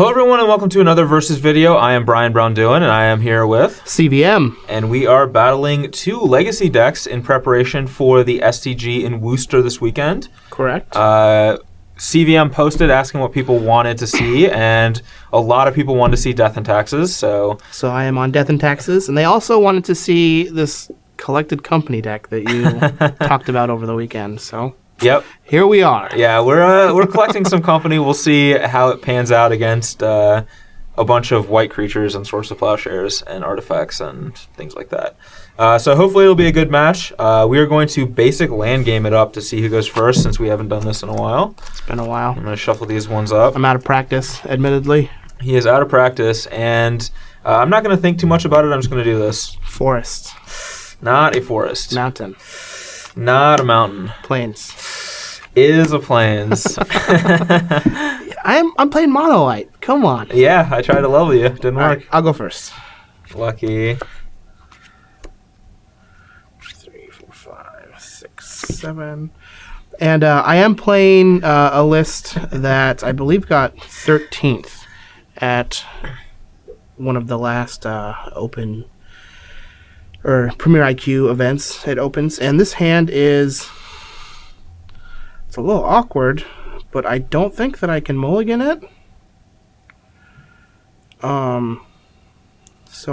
Hello everyone and welcome to another Versus video. I am Braun-Duin and I am here with CVM. And we are battling two Legacy decks in preparation for the STG in Worcester this weekend. Correct. CVM posted asking what people wanted to see, and a lot of people wanted to see Death and Taxes, so I am on Death and Taxes, and they also wanted to see this Collected Company deck that you talked about over the weekend, so... Yep. Here we are. Yeah, we're collecting some company. We'll see how it pans out against a bunch of white creatures and Swords of Plowshares and artifacts and things like that. So hopefully it'll be a good match. We are going to basic land game it up to see who goes first since we haven't done this in a while. It's been a while. I'm going to shuffle these ones up. I'm out of practice, admittedly. He is out of practice, and I'm not going to think too much about it. I'm just going to do this. Forest. Not a forest. Mountain. Not a mountain. Plains. Is a plains. I'm playing Mono White. Come on. Yeah, I tried to level you. Didn't work. Right, I'll go first. Lucky. 3, 4, 5, 6, 7. And I am playing a list that I believe got 13th at one of the last Open or Premier IQ events. It opens, and this hand is... It's a little awkward, but I don't think that I can mulligan it. So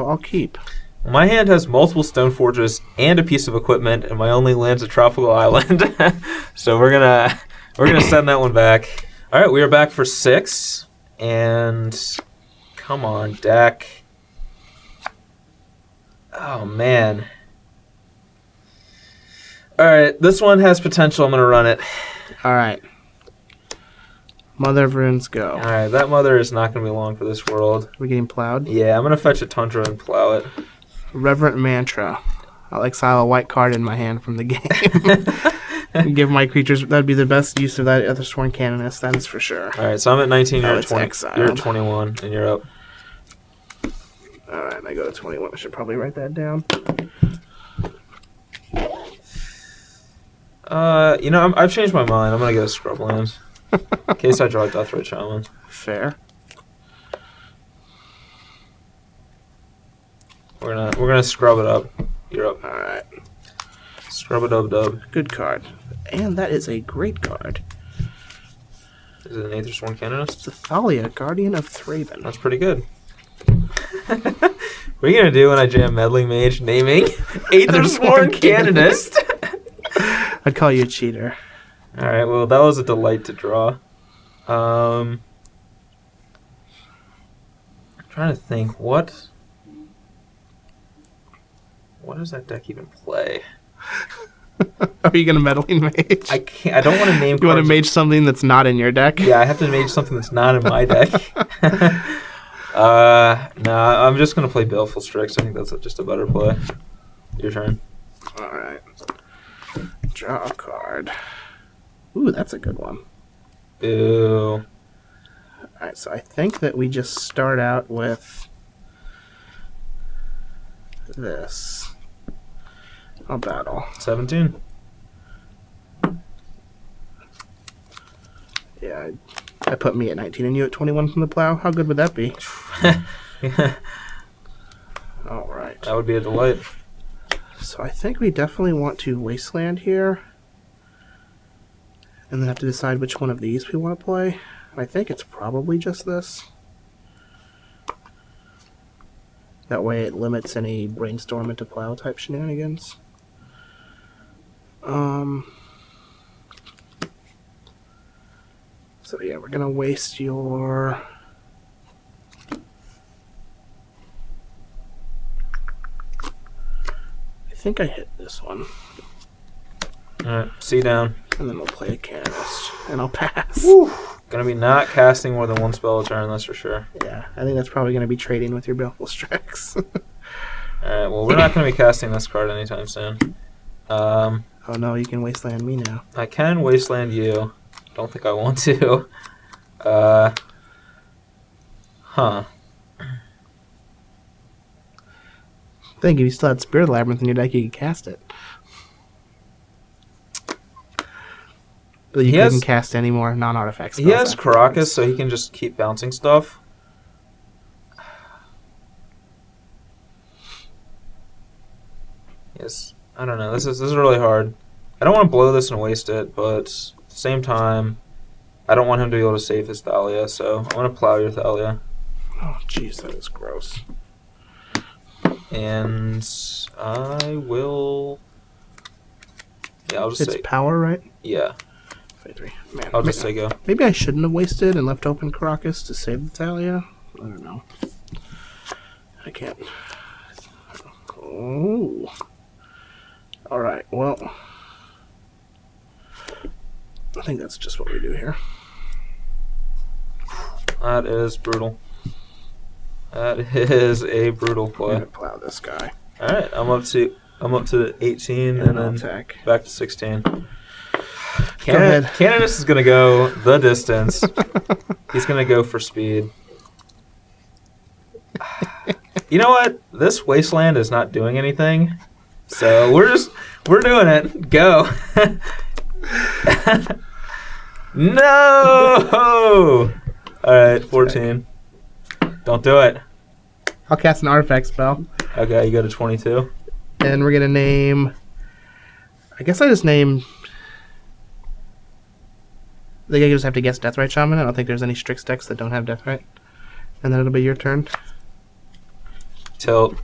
I'll keep. My hand has multiple stone forges and a piece of equipment, and my only land's a tropical island. So we're gonna send that one back. All right, we are back for 6, and come on, deck. Oh man. All right, this one has potential. I'm gonna run it. All right. Mother of Runes, go. All right, that mother is not gonna be long for this world. We're getting plowed. Yeah, I'm gonna fetch a Tundra and plow it. Reverent Mantra. I'll exile a white card in my hand from the game. Give my creatures... That'd be the best use of that other Sworn Canonist, that is for sure. All right, so I'm at 19, you're at 20. Exiled. You're at 21, and you're up. All right, I go to 21. I should probably write that down. I've changed my mind. I'm gonna get a Scrubland. In case I draw a Deathrite Shaman. Fair. We're gonna scrub it up. You're up. All right. Scrub a dub. Good card. And that is a great card. Is it an Aether Sworn Canonist? It's a Thalia, Guardian of Thraben. That's pretty good. What are you gonna do when I jam Meddling Mage naming Aether Sworn Canonist? I'd call you a cheater. All right. Well, that was a delight to draw. I'm trying to think what does that deck even play? Are you gonna Meddling Mage? I can't. I don't want to name. You want to mage something that's not in your deck? Yeah, I have to mage something that's not in my deck. Nah, I'm just gonna play Baleful Strix. I think that's just a better play. Your turn. All right. Draw a card. Ooh, that's a good one. Ew. Alright, so I think that we just start out with this. I'll battle. 17. Yeah, I put me at 19 and you at 21 from the plow. How good would that be? Yeah. Alright. That would be a delight. So I think we definitely want to Wasteland here. And then have to decide which one of these we want to play. I think it's probably just this. That way it limits any brainstorm into plow type shenanigans. So yeah, we're gonna waste your... I think I hit this one. Alright, see down. And then we'll play a Canonist, and I'll pass. Woo. Gonna be not casting more than one spell a turn, that's for sure. Yeah, I think that's probably gonna be trading with your Baleful Strix. Alright, well, we're not gonna be casting this card anytime soon. Oh no, you can Wasteland me now. I can Wasteland you. Don't think I want to. Huh. I think if you still had Spirit Labyrinth in your deck, you could cast it. But you couldn't cast any more non-artifact spells. He has Caracas, so he can just keep bouncing stuff. Yes. I don't know. This is really hard. I don't want to blow this and waste it, but at the same time, I don't want him to be able to save his Thalia, so I'm going to plow your Thalia. Oh, jeez, that is gross. And I will... Yeah, I'll just It's say... power, right? Yeah. 3. Man, I'll just say go. maybe I shouldn't have wasted and left open Caracas to save the Thalia. I don't know. I can't. Oh. Alright, well. I think that's just what we do here. That is brutal. That is a brutal I'm play. gonna plow this guy. Alright, I'm up to 18 and I'll then attack. back to 16. Go ahead. Canonus is going to go the distance. He's going to go for speed. You know what? This wasteland is not doing anything. So we're doing it. Go. No! Alright, 14. Don't do it. I'll cast an artifact spell. Okay, you go to 22. And we're gonna name. I guess I just name. I think I just have to guess Deathrite Shaman. I don't think there's any Strix decks that don't have Deathrite. And then it'll be your turn. Tilt.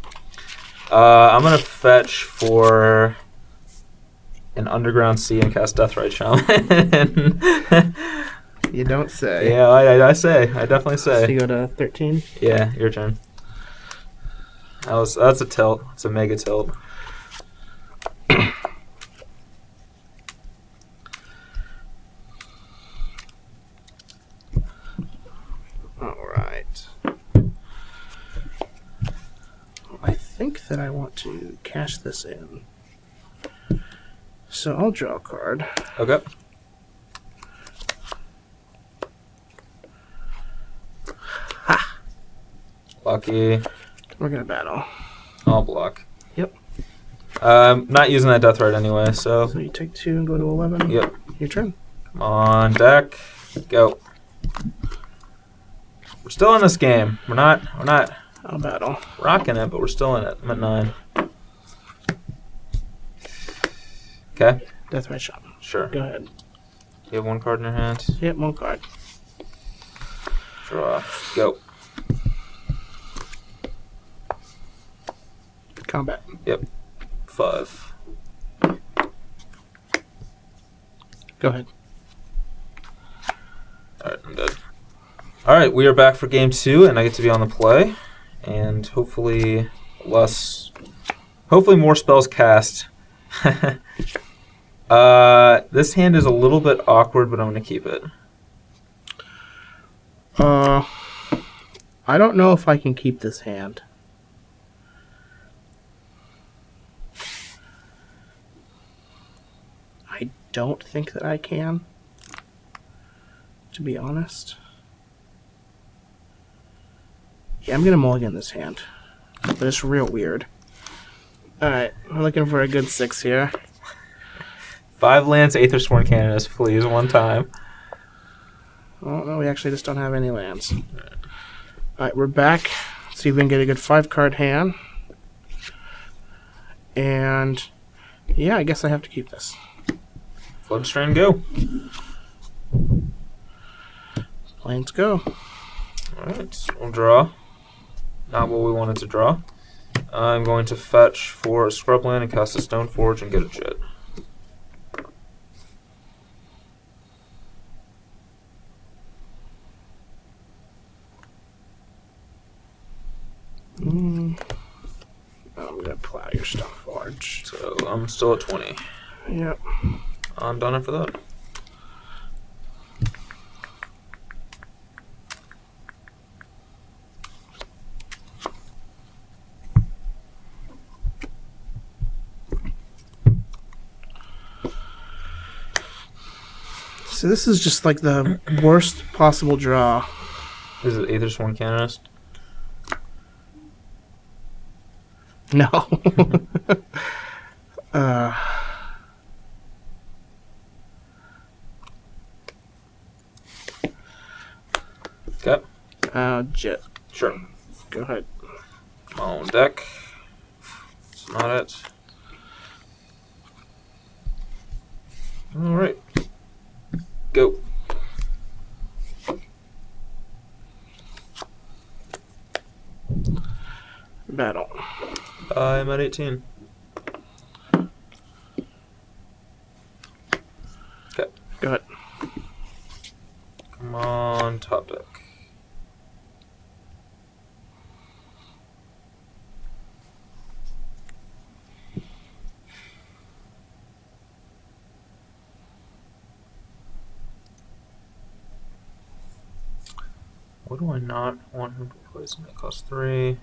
I'm going to fetch for an Underground Sea and cast Deathrite Shaman. You don't say. Yeah, I say. I definitely say. So you go to 13. Yeah, your turn. That's a tilt. It's a mega tilt. Alright. I think that I want to cash this in. So I'll draw a card. Okay. Ha! Lucky. We're gonna battle. I'll block. Yep. Not using that Deathrite anyway, so. So you take 2 and go to 11. Yep. Your turn. Come on, deck. Go. We're still in this game. We're not I'll battle. rocking it, but we're still in it. I'm at 9. Okay. Deathrite Shaman. Sure. Go ahead. You have 1 card in your hand. Yep, 1 card. Draw. Go. Combat. Yep. 5. Go ahead. Alright, I'm dead. Alright, we are back for game 2, and I get to be on the play. And hopefully more spells cast. This hand is a little bit awkward, but I'm going to keep it. I don't know if I can keep this hand. I don't think that I can, to be honest. Yeah, I'm going to mulligan this hand, but it's real weird. Alright, I'm looking for a good 6 here. 5 lands, Aethersworn Canonus, please, 1 time. Oh, no, we actually just don't have any lands. Alright, we're back. Let's see if we can get a good 5-card hand. And, yeah, I guess I have to keep this. Floodstrain, go. Planes go. Alright, we'll draw. Not what we wanted to draw. I'm going to fetch for a Scrubland and cast a Stoneforge and get a Jet. I'm going to plow your Stoneforge. So I'm still at 20. Yep. I'm done after that. So this is just like the worst possible draw. Is it Aethersworn Canonist? No. Okay. Jet. Sure. Go ahead. My own deck. It's not it. All right. Go. Battle. I'm at 18. Okay. Go ahead. Come on, top deck. What do I not want him to play? Something that costs 3.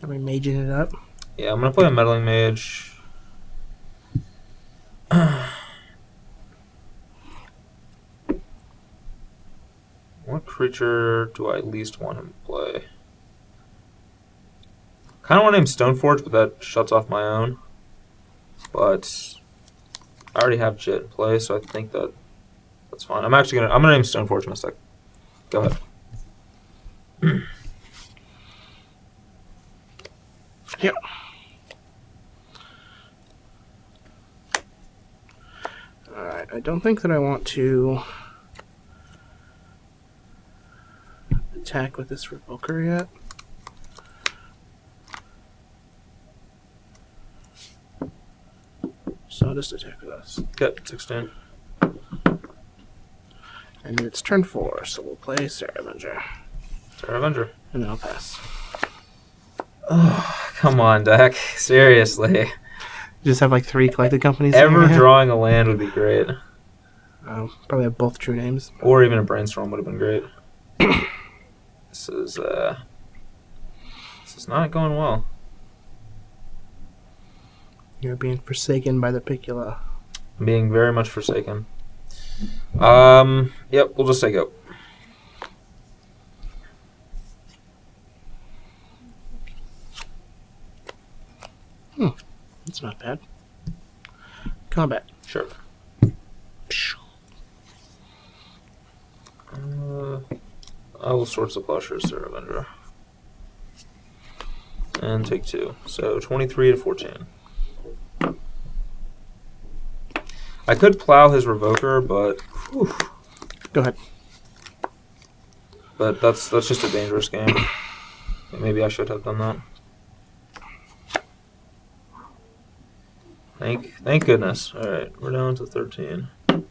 Are we maging it up? Yeah, I'm gonna play a meddling mage. What creature do I least want him to play? Kind of want to name Stoneforge, but that shuts off my own. But I already have Jit in play, so I think that's fine. I'm gonna name Stoneforge Mystic. Go ahead. Yep. Alright, I don't think that I want to attack with this Revoker yet. So I'll just attack with us. Okay, 16. And it's turn 4, so we'll play Sarah Avenger. Terra Avenger. And then I'll pass. Oh, come on, deck. Seriously. You just have like 3 collected companies. Ever drawing a land would be great. Probably have both true names. Or even a Brainstorm would have been great. This is not going well. You're being forsaken by the Picula. I'm being very much forsaken. Yep, we'll just say go. That's not bad. Combat. Sure. I will Swords of Plowshares, Sarah Avenger. And take 2. So 23 to 14. I could plow his Revoker, but whew, Go ahead. but that's just a dangerous game. Maybe I should have done that. Thank goodness. All right, we're down to 13. I'm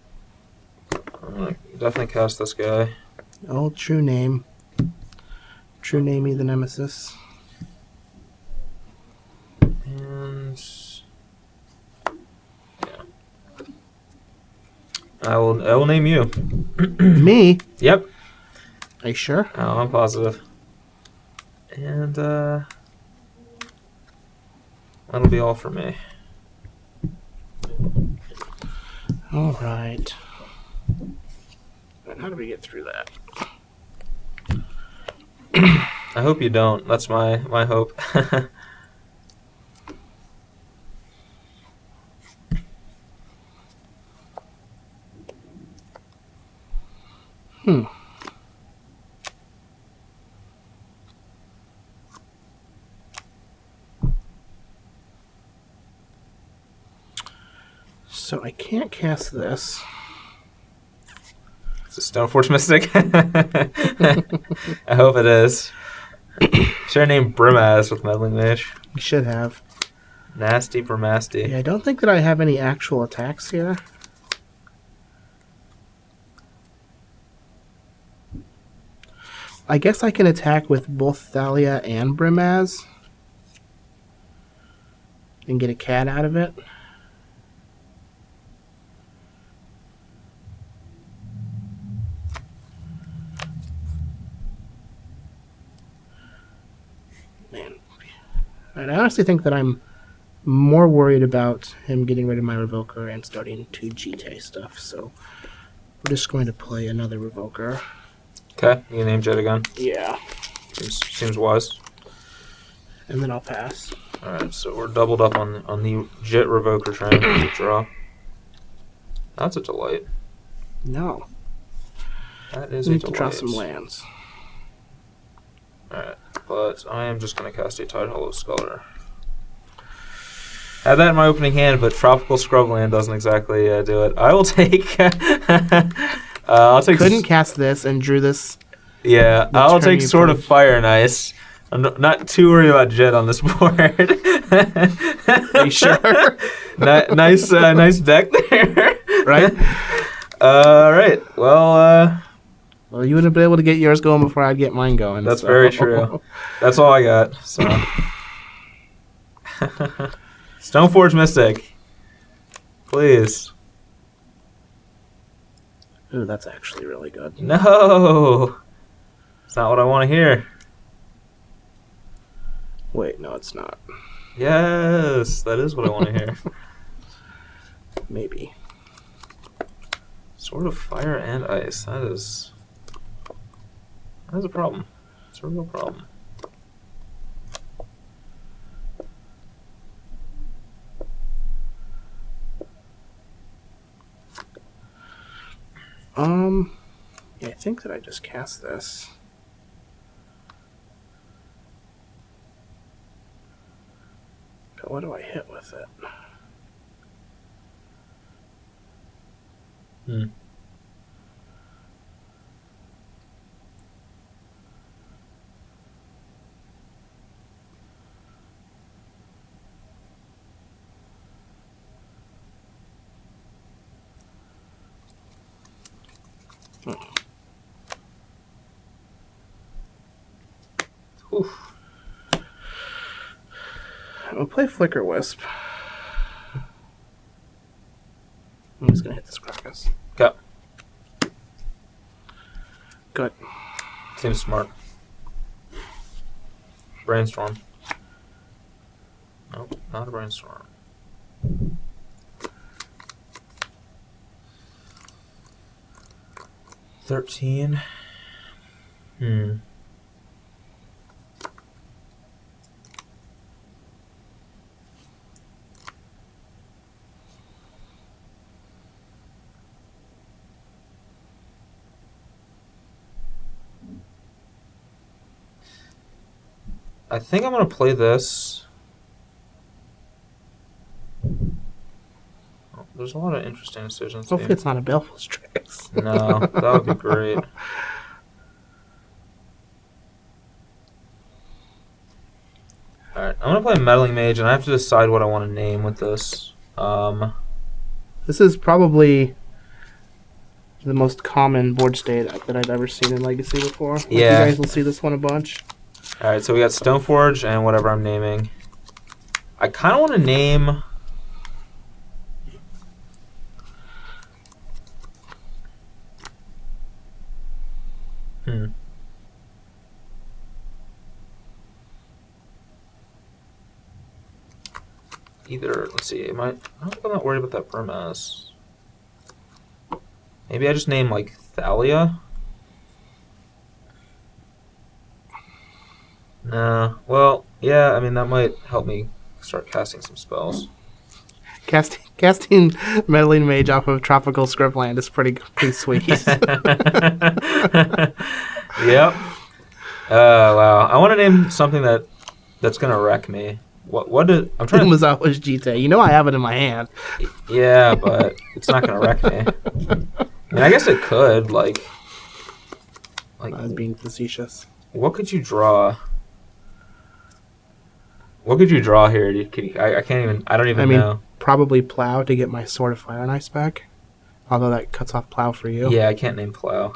gonna definitely cast this guy. Oh, true name. True namey the Nemesis. And yeah, I will name you. Me? Yep. Are you sure? Oh, I'm positive. And that'll be all for me. All right. And how do we get through that? I hope you don't. That's my hope. So I can't cast this. Is it Stoneforge Mystic? I hope it is. Should I name Brimaz with Meddling Mage? You should have. Nasty Brimasty. Yeah, I don't think that I have any actual attacks here. I guess I can attack with both Thalia and Brimaz and get a cat out of it. Man, I honestly think that I'm more worried about him getting rid of my Revoker and starting to GT stuff, so we're just going to play another Revoker. Okay, you can name Jet again. Yeah. Seems wise. And then I'll pass. Alright, so we're doubled up on the Jet Revoker train. Draw. That's a delight. No. That is We a need to delight. draw some lands. Alright, but I am just going to cast a Tide Hollow Scholar. Had that in my opening hand, but Tropical Scrubland doesn't exactly do it. I will take... I'll take... Couldn't cast this and drew this. Yeah, The I'll turn take you Sword of played. Fire and Ice. I'm not too worried about Jet on this board. Are you sure? Nice deck there. Right? Right. Well, Well, you would have been able to get yours going before I'd get mine going. that's so. very true. That's all I got. So, Stoneforge Mystic, please. Ooh, that's actually really good. No, it's not what I want to hear. Wait, no, it's not. Yes, that is what I want to hear. Maybe. Sword of Fire and Ice. That is a problem. It's a real problem. Yeah, I think that I just cast this. But what do I hit with it? Hmm. Oof. I'll play Flicker Wisp. I'm just gonna hit this Crocus. Okay. Good. Seems smart. Brainstorm. Nope, not a brainstorm. $13. I think I'm gonna play this. Oh, there's a lot of interesting decisions. Hopefully it's not a Baleful's Tricks. No, that would be great. Alright, I'm gonna play Meddling Mage, and I have to decide what I want to name with this. This is probably the most common board state that I've ever seen in Legacy before. Like, Yeah. You guys will see this one a bunch. Alright, so we got Stoneforge and whatever I'm naming. I kind of want to name... Either, let's see, I don't think I'm not worried about that Burmaz. Maybe I just name, like, Thalia? Nah, well, yeah, I mean, that might help me start casting some spells. Casting Meddling Mage off of Tropical Scriptland is pretty sweet. Yep. Wow. I want to name something that's gonna wreck me. I'm trying to... Mazawa's Jite. You know I have it in my hand. Yeah, but it's not gonna wreck me. I mean, I guess it could, like I was being facetious. what could you draw? What could you draw here? I can't even, I don't even know. Probably Plow to get my Sword of Fire and Ice back. Although that cuts off Plow for you. Yeah, I can't name Plow.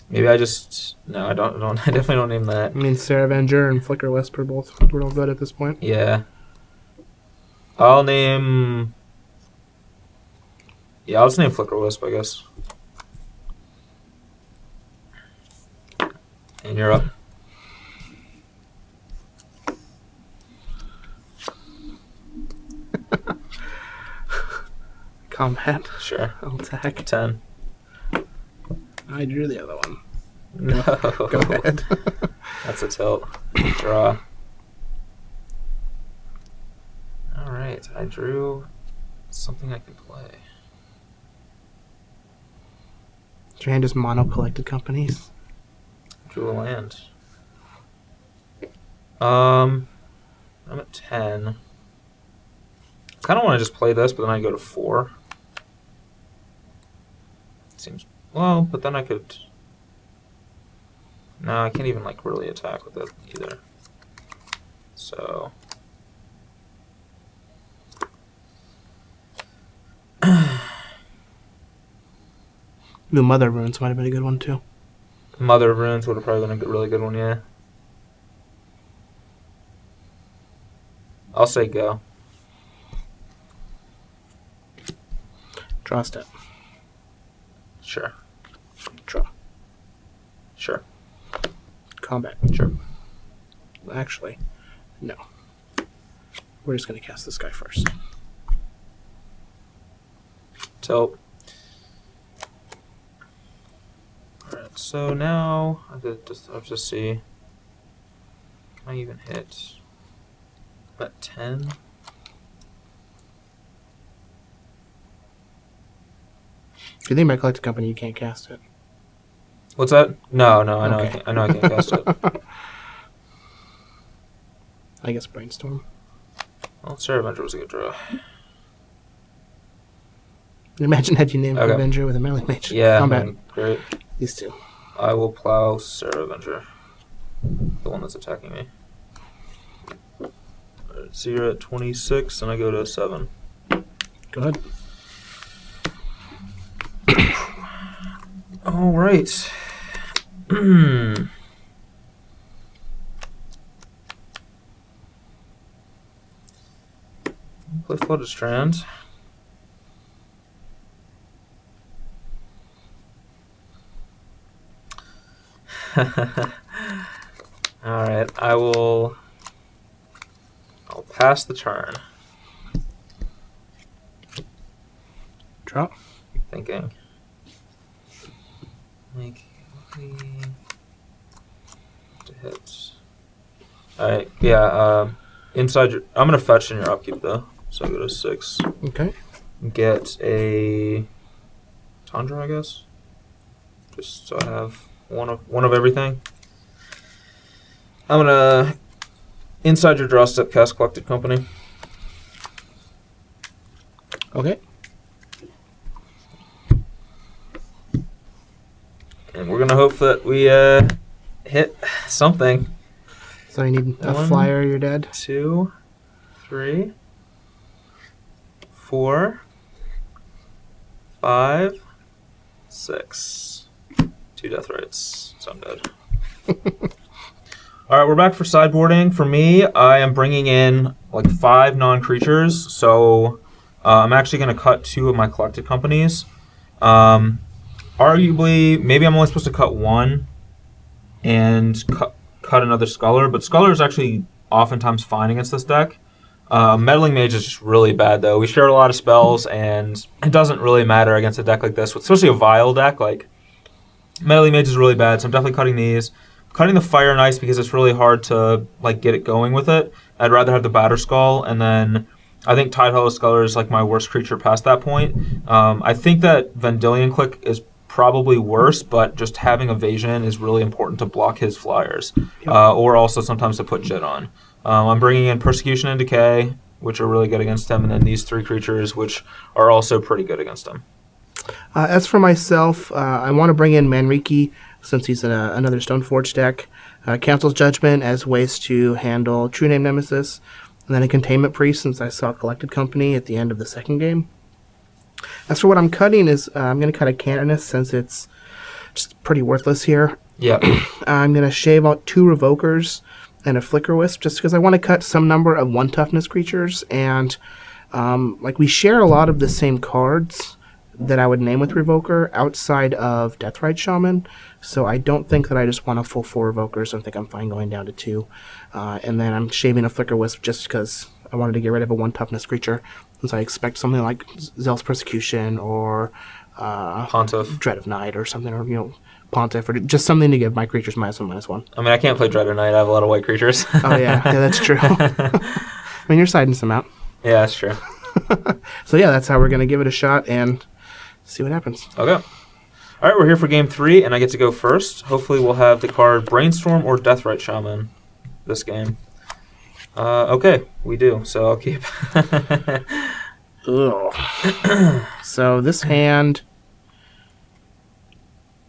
Maybe I just... No, I don't. I definitely don't name that. I mean, Saravenger and Flicker Wisp are both real good at this point. Yeah. I'll name... Yeah, I'll just name Flicker Wisp, I guess. And you're up. Combat. Sure. I'll attack. 10. I drew the other one. No. Go ahead. That's a tilt. Draw. Alright, I drew something I can play. Is your hand just mono collected companies? Jewel of land. I'm at 10. Kind of want to just play this, but then I go to 4. Seems well, but then I could. No, I can't even like really attack with it either. So. The Mother of Runes might have been a good one too. Mother of Runes would have probably been a really good one, yeah. I'll say go. Draw a step. Sure. Draw. Sure. Combat. Sure. Actually, no. We're just going to cast this guy first. So. Alright, so now I have to see. Can I even hit? I'm at 10. If you think about collected company, you can't cast it. What's that? No, I know Okay. I can't. I know I can't cast it. I guess Brainstorm. Well, Sarah Avenger was a good draw. Imagine had you named Okay. Avenger with a melee mage. Yeah, Combat. great. These two. I will plow Sarah Avenger, the one that's attacking me. Alright, so you're at 26, and I go to 7. Go ahead. All right. Play Flooded Strand. All right, I'll pass the turn. Draw. Thinking. Like, to hit. Alright, yeah, inside your. I'm gonna fetch in your upkeep though. So I go to 6. Okay. Get a Tundra, I guess. Just so I have one of everything. I'm gonna inside your draw step cast Collected Company. Okay. And we're gonna hope that we hit something. So you need a 1, flyer, you're dead. 2, 3, 4, 5, 6. 2 death rates. So I'm dead. All right, we're back for sideboarding. For me, I am bringing in like 5 non-creatures. So I'm actually going to cut 2 of my collected companies. Arguably, maybe I'm only supposed to cut 1 and cut another Sculler, but Sculler is actually oftentimes fine against this deck. Meddling Mage is just really bad, though. We shared a lot of spells, and it doesn't really matter against a deck like this, especially a Vile deck. Like, Meddling Mage is really bad, so I'm definitely cutting these. Cutting the Fire and Ice because it's really hard to like get it going with it. I'd rather have the Batterskull, and then I think Tidehollow Sculler is like my worst creature past that point. I think that Vendilion Click is probably worse, but just having Evasion is really important to block his flyers, or also sometimes to put Jit on. I'm bringing in Persecution and Decay, which are really good against him, and then these 3 creatures, which are also pretty good against him. As for myself, I want to bring in Manriki, since he's in another Stoneforge deck. Council's Judgment as ways to handle True Name Nemesis, and then a Containment Priest, since I saw Collected Company at the end of the second game. As for what I'm cutting is, I'm going to cut a Canonist, since it's just pretty worthless here. Yeah. I'm going to shave out 2 Revokers and a Flicker Wisp, just because I want to cut some number of 1 toughness creatures, and like we share a lot of the same cards that I would name with Revoker outside of Deathrite Shaman, so I don't think that I just want a full 4 Revokers. I think I'm fine going down to 2. And then I'm shaving a Flicker Wisp just because I wanted to get rid of a 1 toughness creature, since I expect something like Zealous Persecution or Pontiff. Dread of Night or something, or Pontiff, or just something to give my creatures -1/-1. I mean, I can't play Dread of Night. I have a lot of white creatures. Oh yeah, that's true. I mean, you're siding some out. Yeah, that's true. So yeah, that's how we're going to give it a shot and see what happens. Okay. All right, we're here for game 3, and I get to go first. Hopefully we'll have the card Brainstorm or Deathrite Shaman this game. Okay, we do, so I'll keep. Ugh. So this hand,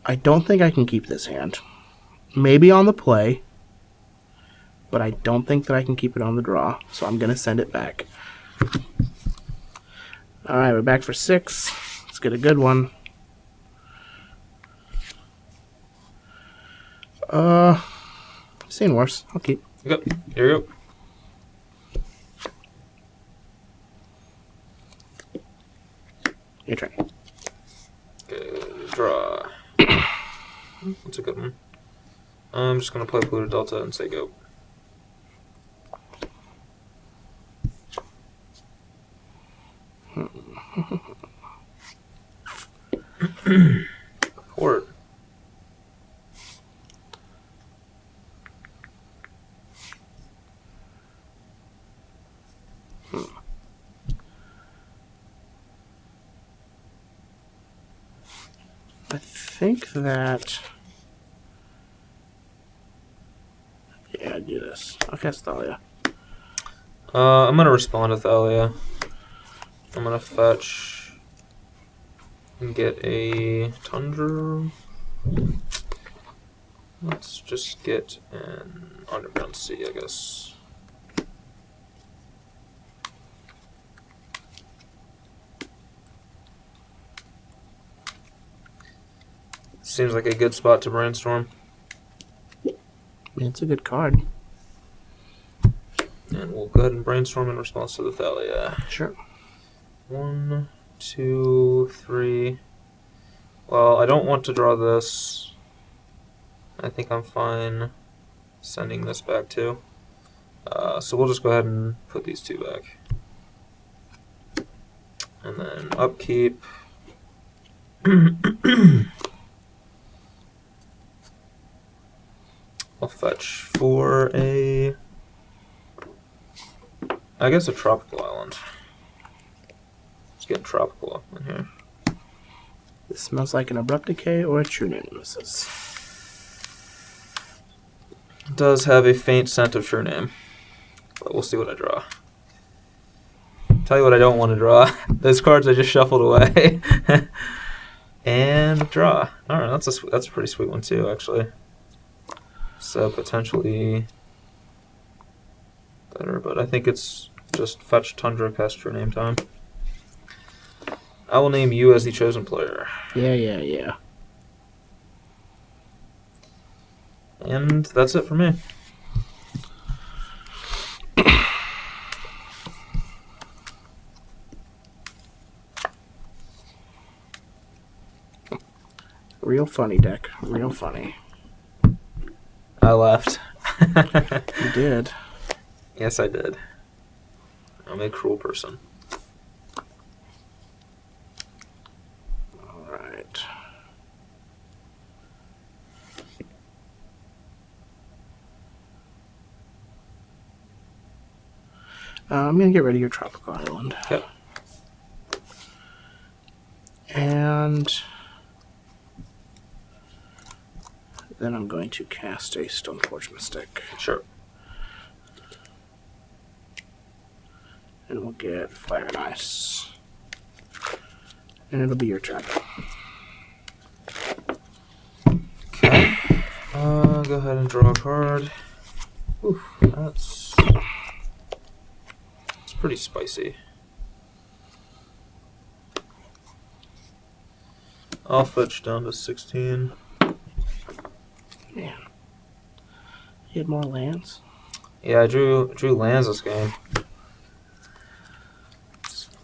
I don't think I can keep this hand. Maybe on the play, but I don't think that I can keep it on the draw, so I'm going to send it back. All right, we're back for 6. Let's get a good one. I've seen worse. I'll keep. Yep, here you go. Your turn. Good draw. That's a good one. I'm just going to play Polluted Delta and say go. Port. I think that... Yeah, do this. I'll cast Thalia. I'm going to respond to Thalia. I'm going to fetch and get a Tundra. Let's just get an Underground Sea, I guess. Seems like a good spot to brainstorm. It's a good card. And we'll go ahead and brainstorm in response to the Thalia. Sure. 1, 2, 3. Well, I don't want to draw this. I think I'm fine sending this back too. So we'll just go ahead and put these 2 back. And then upkeep. I'll fetch for a... I guess a tropical island. Let's get tropical up in here. This smells like an Abrupt Decay or a True Nemesis. It does have a faint scent of True Name. But we'll see what I draw. Tell you what I don't want to draw. Those cards I just shuffled away. And draw. Alright, that's a pretty sweet one too, actually. So potentially better, but I think it's just fetch Tundra, cast True Name time. I will name you as the chosen player. Yeah. And that's it for me. Real funny deck. Real funny. I left. You did. Yes, I did. I'm a cruel person. All right. I'm going to get rid of your tropical island. Okay. And then I'm going to cast a Stoneforge Mystic. Sure. And we'll get Fire and Ice. And it'll be your turn. Okay. Go ahead and draw a card. Oof, that's pretty spicy. I'll fetch down to 16. Man. You had more lands? Yeah, I drew lands this game.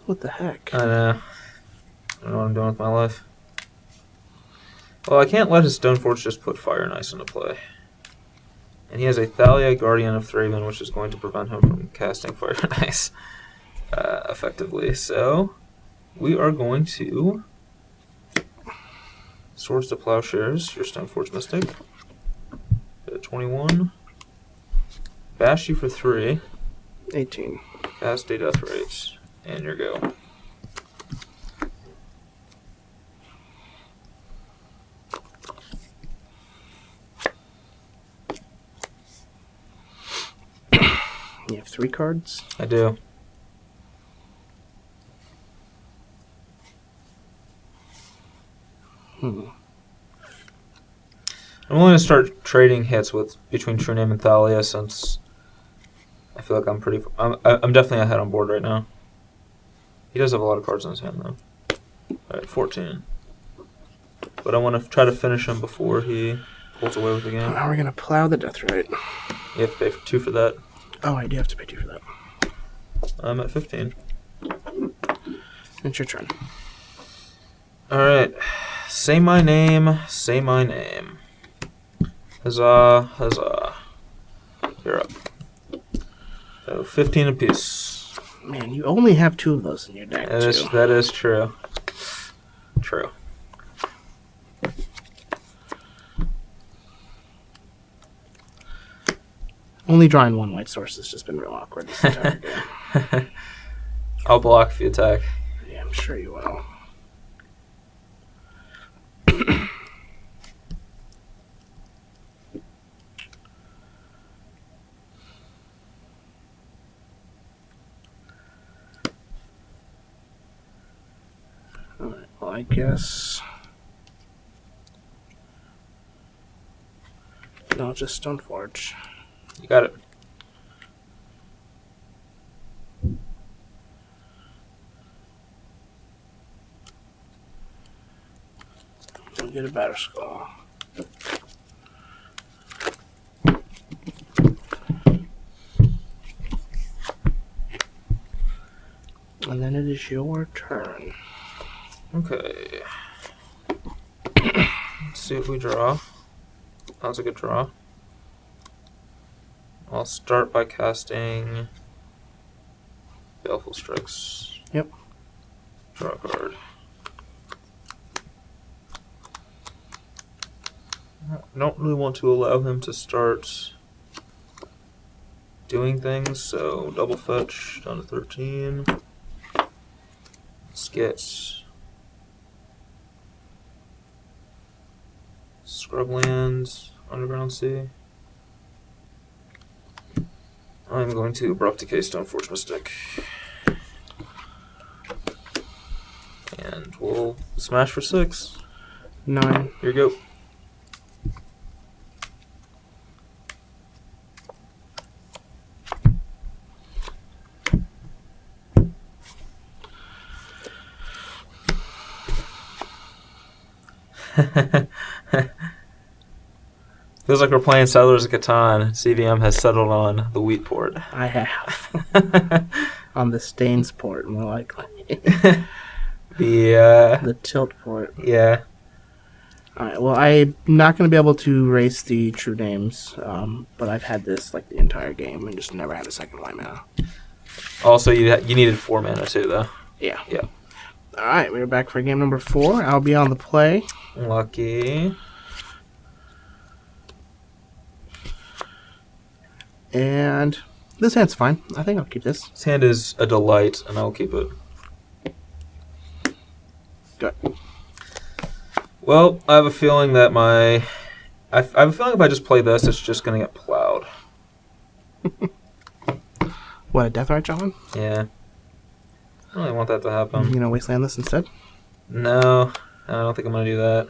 What the heck? I know. I don't know what I'm doing with my life. Well, I can't let his Stoneforge just put Fire and Ice into play. And he has a Thalia, Guardian of Thraben, which is going to prevent him from casting Fire and Ice effectively. So, we are going to Swords to Plowshares, your Stoneforge Mystic. 21. Bash you for 3. 18. Cast a Death Rage. And your go. 3 cards? I do. I'm willing to start trading hits between True Name and Thalia since I feel like I'm definitely ahead on board right now. He does have a lot of cards in his hand though. Alright, 14. But I want to try to finish him before he pulls away with the game. Now we're going to plow the Deathrite. You have to pay 2 for that. Oh, I do have to pay 2 for that. I'm at 15. It's your turn. Alright. Say my name, say my name. Huzzah, huzzah. You're up. So 15 apiece. Man, you only have 2 of those in your deck, too. That is true. True. Only drawing 1 white source has just been real awkward this entire game. I'll block if you attack. Yeah, I'm sure you will. Alright, well, I guess... No, just Stoneforge. You got it. We'll get a Batter Skull. And then it is your turn. Okay. Let's see what we draw. That was a good draw. I'll start by casting Baleful Strix. Yep. Draw a card. I don't really want to allow him to start doing things, so double fetch down to 13. Let's get Scrubland, Underground Sea. I'm going to Abrupt Decay Stoneforge Mystic. And we'll smash for 6. 9. Here you go. Feels like we're playing Settlers of Catan. CVM has settled on the wheat port. I have. On the Stains port, more likely. The tilt port. Yeah. Alright, well, I'm not going to be able to race the True Names, but I've had this like the entire game and just never had a second white mana. Also, you needed 4 mana too, though. Yeah. Yeah. Alright, we're back for game number 4. I'll be on the play. Lucky. And this hand's fine. I think I'll keep this. This hand is a delight, and I'll keep it. Good. Well, I have a feeling that I have a feeling if I just play this, it's just going to get plowed. What, a Deathrite John? Yeah. I don't really want that to happen. You gonna wasteland this instead? No, I don't think I'm going to do that.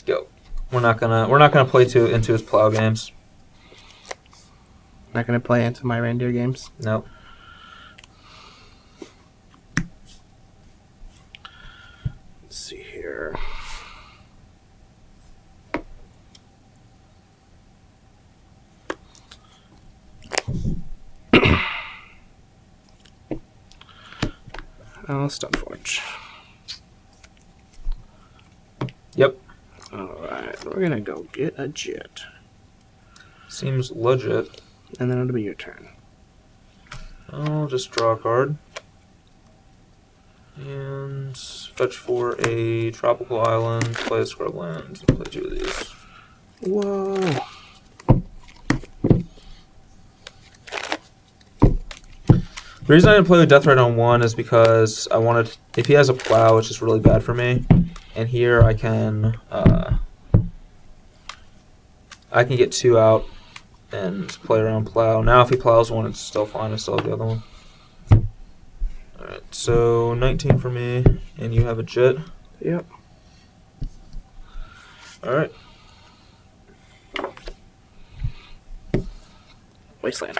Go. We're not gonna play into his plow games. Not gonna play into my reindeer games? Nope. Let's see here. Stoneforge. Yep. Alright, we're gonna go get a jet. Seems legit. And then it'll be your turn. I'll just draw a card. And fetch for a tropical island, play a scrubland, play 2 of these. Whoa. The reason I didn't play with Deathrite on 1 is because I wanted, if he has a plow, it's just really bad for me. And here I can I can get 2 out and play around plow. Now if he plows one, it's still fine. I still have the other one. Alright, so 19 for me, and you have a jet. Yep. Alright. Wasteland.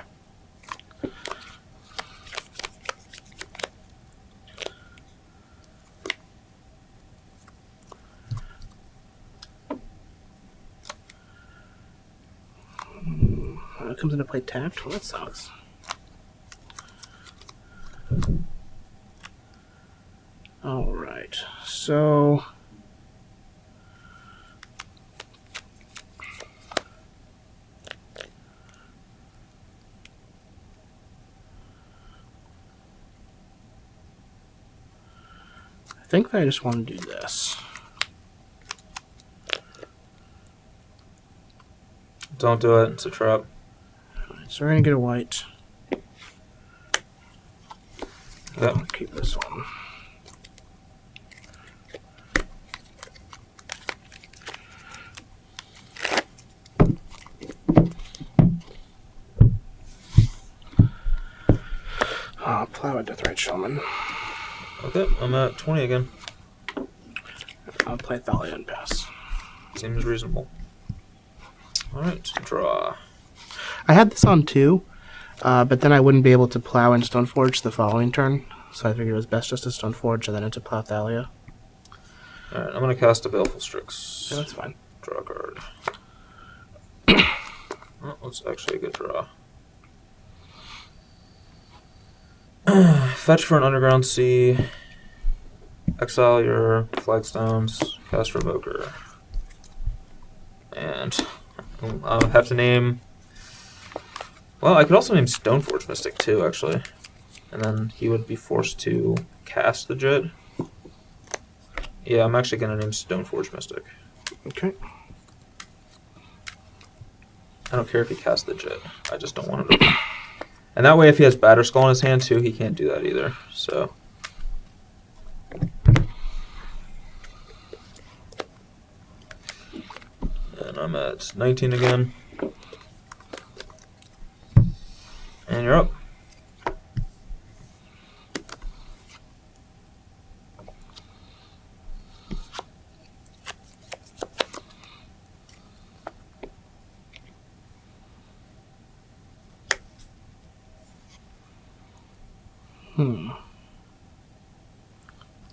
It comes into play tapped. Well, that sucks. All right. So I think that I just want to do this. Don't do it. It's a trap. So we're gonna get a white. Yep. I'll keep this one. Plow a Deathrite Showman. Okay, I'm at 20 again. I'll play Thalia and pass. Seems reasonable. Alright, draw. I had this on 2, but then I wouldn't be able to plow in Stoneforge the following turn, so I figured it was best just to Stoneforge and then into plow Thalia. Alright, I'm going to cast a Baleful Strix. Yeah, that's fine. Draw a card. Oh, that's actually a good draw. Fetch for an Underground Sea. Exile your Flagstones. Cast Revoker. And I'll have to name... Well, I could also name Stoneforge Mystic too, actually. And then he would be forced to cast the Jet. Yeah, I'm actually going to name Stoneforge Mystic. Okay. I don't care if he casts the Jet. I just don't want him to... And that way, if he has Batterskull in his hand too, he can't do that either. So... And I'm at 19 again. And you're up. You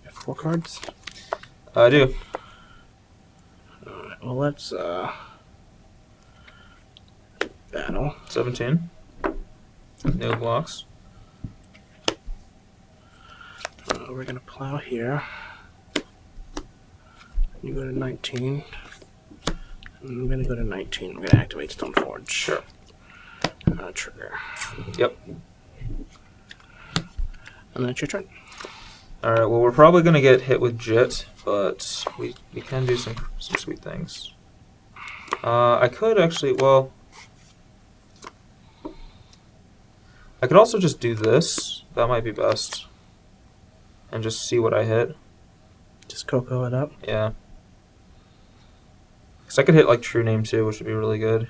have 4 cards? I do. Alright, well let's battle. 17. No blocks. We're gonna plow here. You go to 19. And I'm gonna go to 19. We're gonna activate Stoneforge. Sure. Trigger. Yep. And then it's your turn. Alright, well, we're probably going to get hit with Jit, but we can do some sweet things. I could actually, well... I could also just do this. That might be best. And just see what I hit. Just Coco it up. Yeah. Because I could hit, like, True Name, too, which would be really good.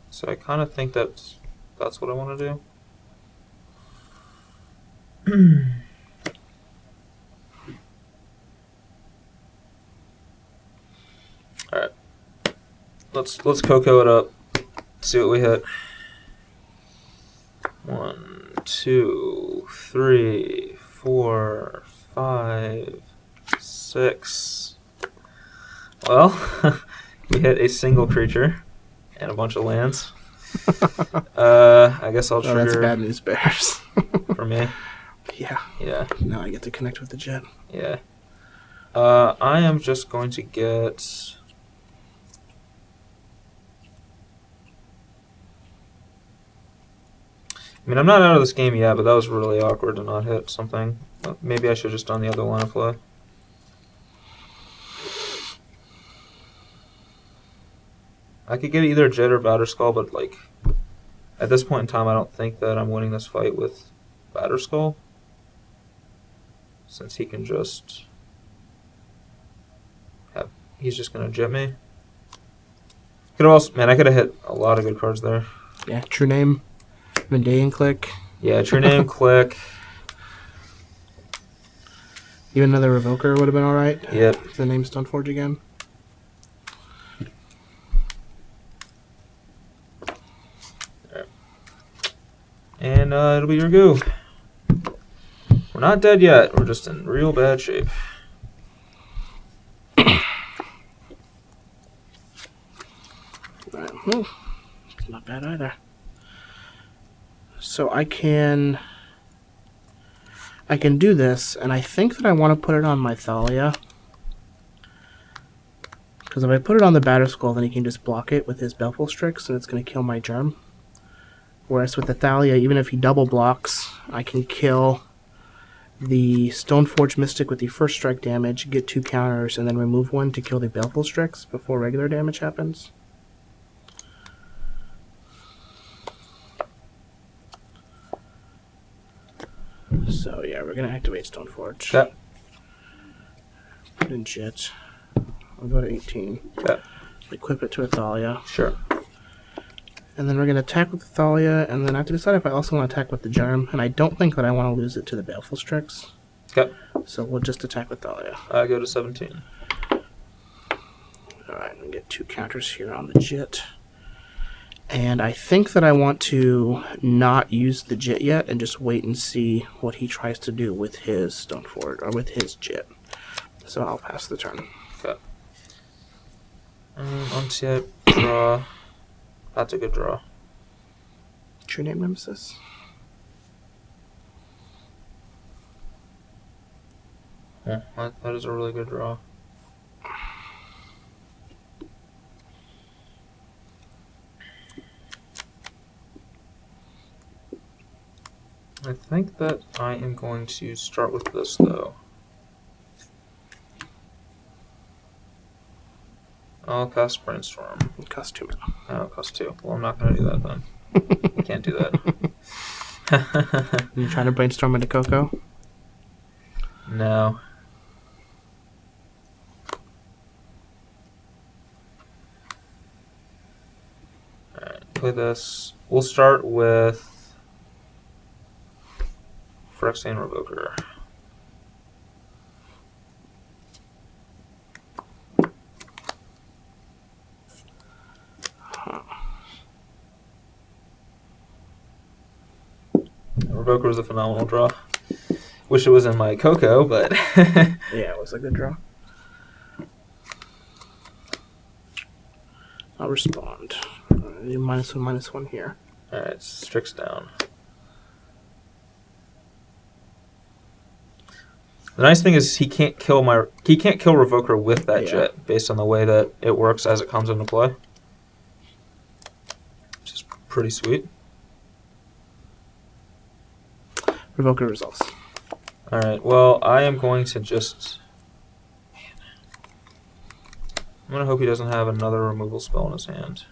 So I kind of think that's what I want to do. Alright. Let's Coco it up. See what we hit. 1, 2, 3, 4, 5, 6. Well, we hit a single creature and a bunch of lands. I guess I'll trigger. Oh, that's bad news bears. For me. Yeah. Yeah. Now I get to connect with the Jet. Yeah. I am just going to get... I mean, I'm not out of this game yet, but that was really awkward to not hit something. Maybe I should have just done the other line of play. I could get either Jet or Batterskull, but, like, at this point in time, I don't think that I'm winning this fight with Batterskull. Since he can just have He's just gonna jet me. Could have also, man, I could have hit a lot of good cards there. Yeah, True Name, Mendalian Click. Yeah, True Name, Click. Even another Revoker would have been alright. Yep. The name's Stoneforge again. And it'll be your go. We're not dead yet. We're just in real bad shape. Right. Well, it's not bad either. So I can do this, and I think that I want to put it on my Thalia. Because if I put it on the Batterskull, then he can just block it with his Baleful Strix, and it's going to kill my Germ. Whereas with the Thalia, even if he double blocks, I can kill the Stoneforge Mystic with the first strike damage, get 2 counters, and then remove 1 to kill the Baleful Strix before regular damage happens. So yeah, we're going to activate Stoneforge. Okay. Put in Jit. I'll go to 18. Okay. Equip it to a Thalia. Sure. And then we're going to attack with the Thalia, and then I have to decide if I also want to attack with the Germ, and I don't think that I want to lose it to the Baleful Strix. Okay. So we'll just attack with Thalia. I go to 17. Alright, we get 2 counters here on the Jit. And I think that I want to not use the Jit yet and just wait and see what he tries to do with his Stoneforge, or with his Jit. So I'll pass the turn. Okay. Untap, draw. That's a good draw. True Name Nemesis. Yeah, that is a really good draw. I think that I am going to start with this, though. I'll cast Brainstorm. It costs 2 mana. Oh, it costs 2. Well, I'm not going to do that, then. I can't do that. You trying to brainstorm into Coco? No. Alright, play this. We'll start with Phyrexian Revoker. Revoker was a phenomenal draw. Wish it was in my Coco, but Yeah, it was a good draw. I'll respond. -1/-1 here. alright, Strix down. The nice thing is he can't kill Revoker with that Yeah. Jet based on the way that it works as it comes into play. Which is pretty sweet. Revoker results. Alright, well, I am going to just... I'm going to hope he doesn't have another removal spell in his hand.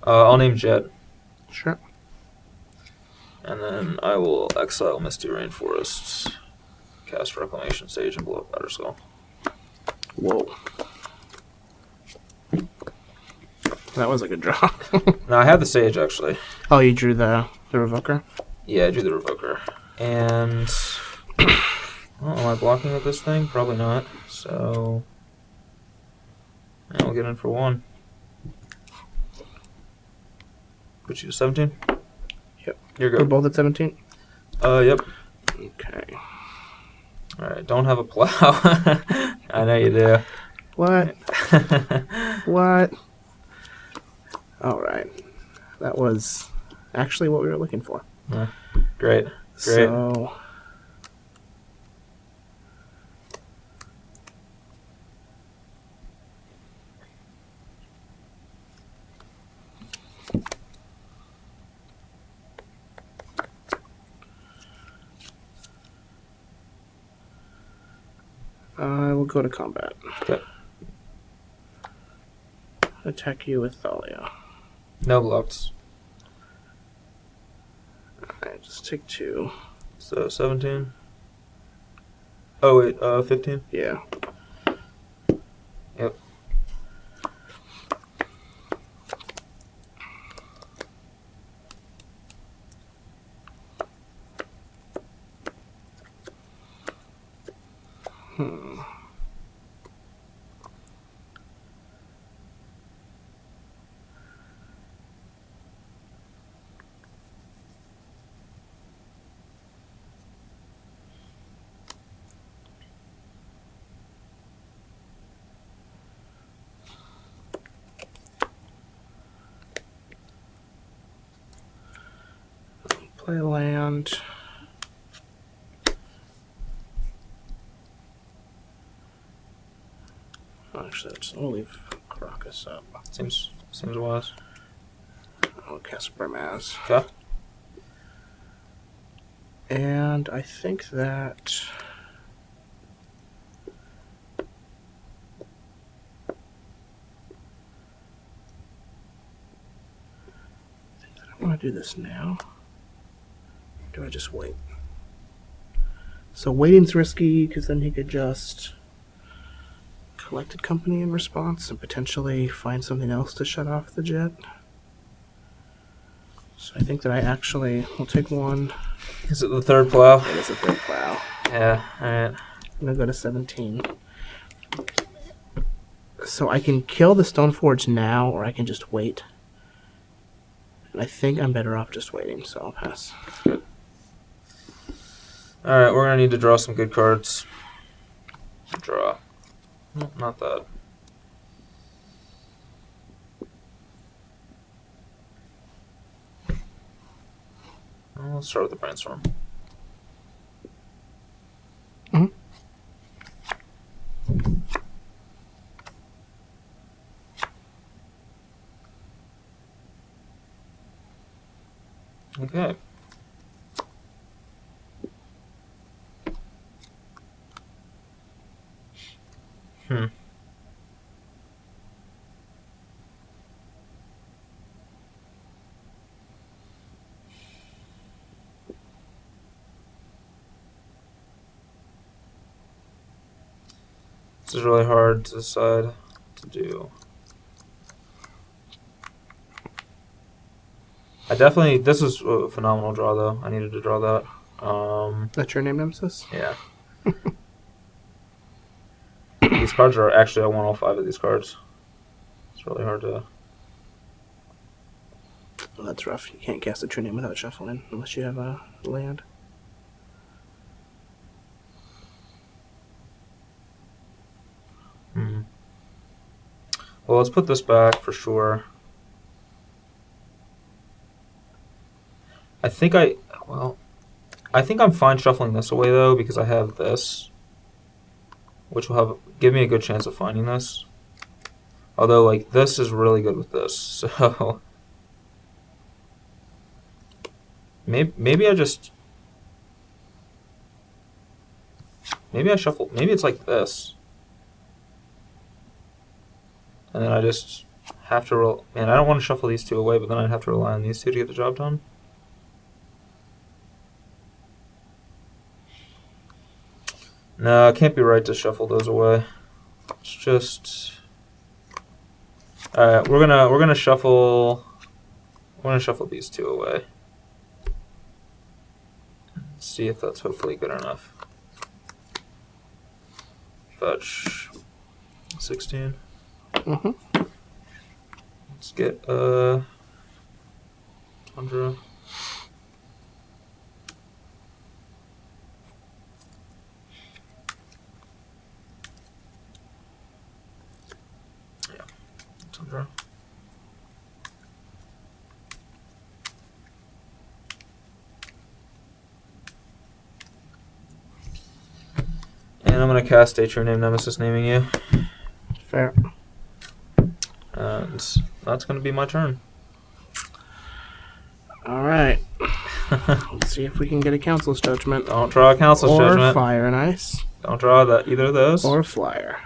I'll name Jet, Sure. and then I will exile Misty Rainforests, cast Reclamation Sage, and blow up Batterskull. Whoa. That was a good draw. Now, I had the Sage, actually. Oh, you drew the Revoker? Yeah, I drew the Revoker. And... well, am I blocking with this thing? Probably not. So... I'll get in for 1. Put you to 17? Yep. You're We're good. both at 17? Yep. Okay. Alright, don't have a plow. I know you do. What? What? Alright. That was actually what we were looking for. Great. So... I will go to combat. Okay. Attack you with Thalia. No blocks. Alright, just take 2. So 17. Oh, wait, 15? Yeah. Yep. Play land. Actually, I'll leave Caracas up. Seems wise. I'll cast Brimaz. Okay. And I think that... I want to do this now. Or do I just wait? So waiting's risky because then he could just collected company in response and potentially find something else to shut off the jet. So I think that I actually will take one. Is it the third plow? It is a third plow. Yeah, alright. I'm going to go to 17. So I can kill the Stoneforge now, or I can just wait. And I think I'm better off just waiting, so I'll pass. Alright, we're gonna need to draw some good cards. Draw. No, not that. Well, let's start with the brainstorm. Mhm. Okay. This is really hard to decide what to do. This is a phenomenal draw though. I needed to draw that. That's your name, Nemesis? Yeah. These cards are actually, I want all 5 of these cards. It's really hard to... Well, that's rough. You can't cast a true name without shuffling, unless you have a land. Well, let's put this back for sure. I think I'm fine shuffling this away though, because I have this, which will give me a good chance of finding this. Although, like, this is really good with this, so maybe I shuffle. Maybe it's like this, and then I just have to roll. Man, I don't want to shuffle these 2 away, but then I'd have to rely on these 2 to get the job done. No, it can't be right to shuffle those away. It's just... Alright, we're gonna shuffle these 2 away. See if that's hopefully good enough. Fetch 16. Mm-hmm. Let's get Tundra. Yeah, Tundra. And I'm gonna cast a True Name Nemesis, naming you. Fair. And that's gonna be my turn. All right. Let's see if we can get a Council's Judgment. Don't draw a Council's or Judgment. Or Fire and Ice. Don't draw either of those. Or Flyer.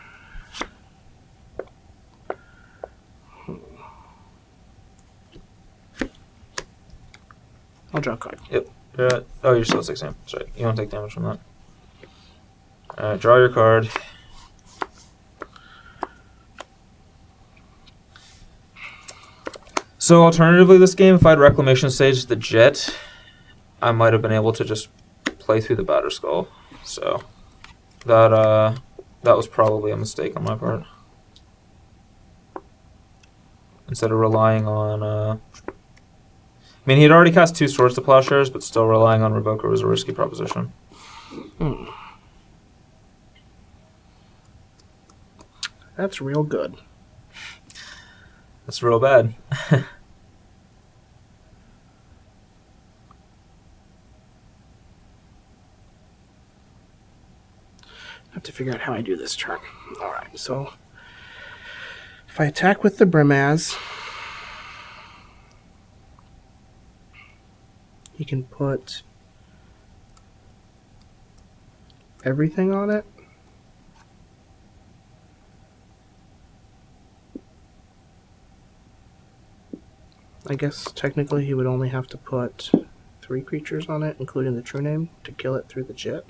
I'll draw a card. Yep. Oh, you're still at 16. Sorry, you don't take damage from that. Alright, draw your card. So alternatively this game, if I had Reclamation Stage the Jet, I might have been able to just play through the Batter Skull. So that was probably a mistake on my part. Instead of relying on... I mean, he'd already cast 2 Swords to Plowshares, but still relying on Revoker was a risky proposition. That's real good. That's real bad. I have to figure out how I do this turn. Alright, so if I attack with the Brimaz, you can put everything on it. I guess technically he would only have to put 3 creatures on it, including the True Name, to kill it through the Jet.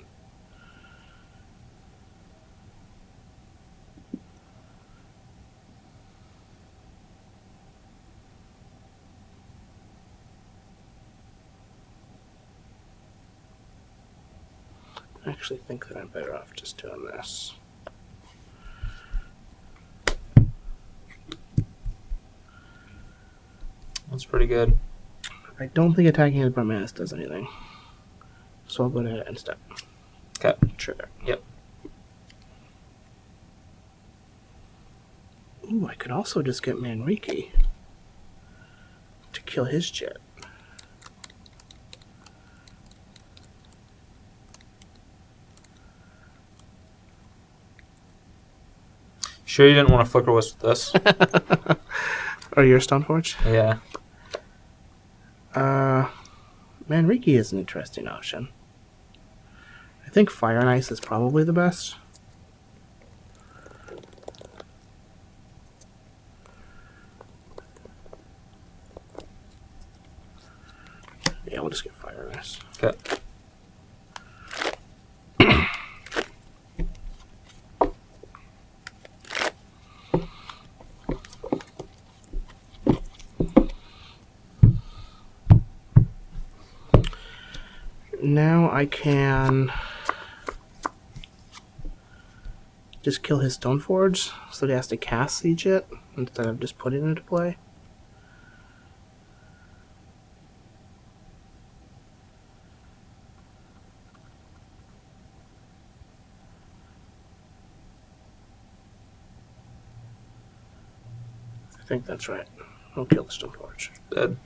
I actually think that I'm better off just doing this. That's pretty good. I don't think attacking his Brimaz does anything. So I'll go to it instead. Okay. Sure. Yep. Ooh, I could also just get Manriki to kill his Jet. Sure you didn't want to Flicker Wisp with this? Or your Stoneforge? Yeah. Manriki is an interesting option. I think Fire and Ice is probably the best. Yeah, we'll just get Fire and Ice. Okay. Now I can just kill his Stoneforge, so he has to cast Siege it instead of just putting it into play. I think that's right. I'll kill the Stoneforge. Dead.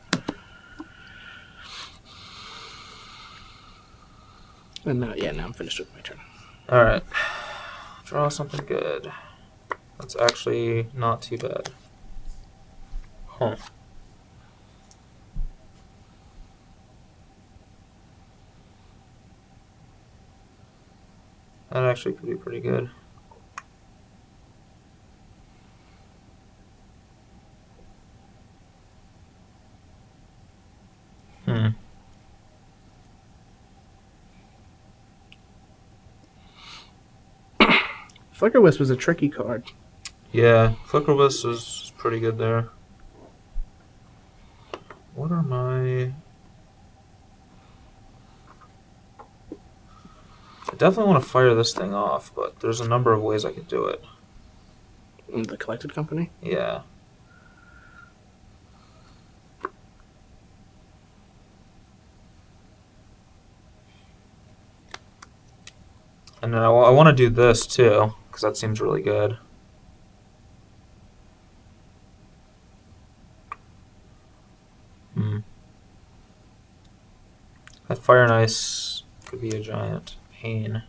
And now, yeah, now I'm finished with my turn. Alright. Draw something good. That's actually not too bad. Huh. That actually could be pretty good. Flicker Wisp was a tricky card. Yeah, Flicker Wisp is pretty good there. What are my... I definitely want to fire this thing off, but there's a number of ways I could do it. The Collected Company? Yeah. And then I want to do this too, because that seems really good. That Fire and Ice could be a giant pain.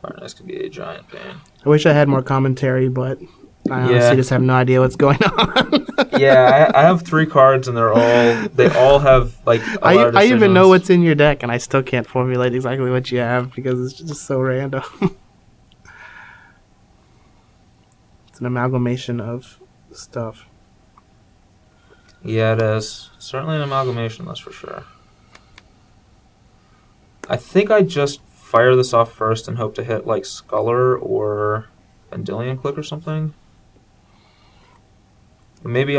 Fire and Ice could be a giant pain. I wish I had more commentary, but I honestly just have no idea what's going on. Yeah, I have 3 cards, and they all have like a lot of I even know decisions. what's in your deck, and I still can't formulate exactly what you have because it's just so random. It's an amalgamation of stuff. Yeah, it is. Certainly an amalgamation, that's for sure. I think I just fire this off first and hope to hit like Sculler or Vendilion Click or something. Maybe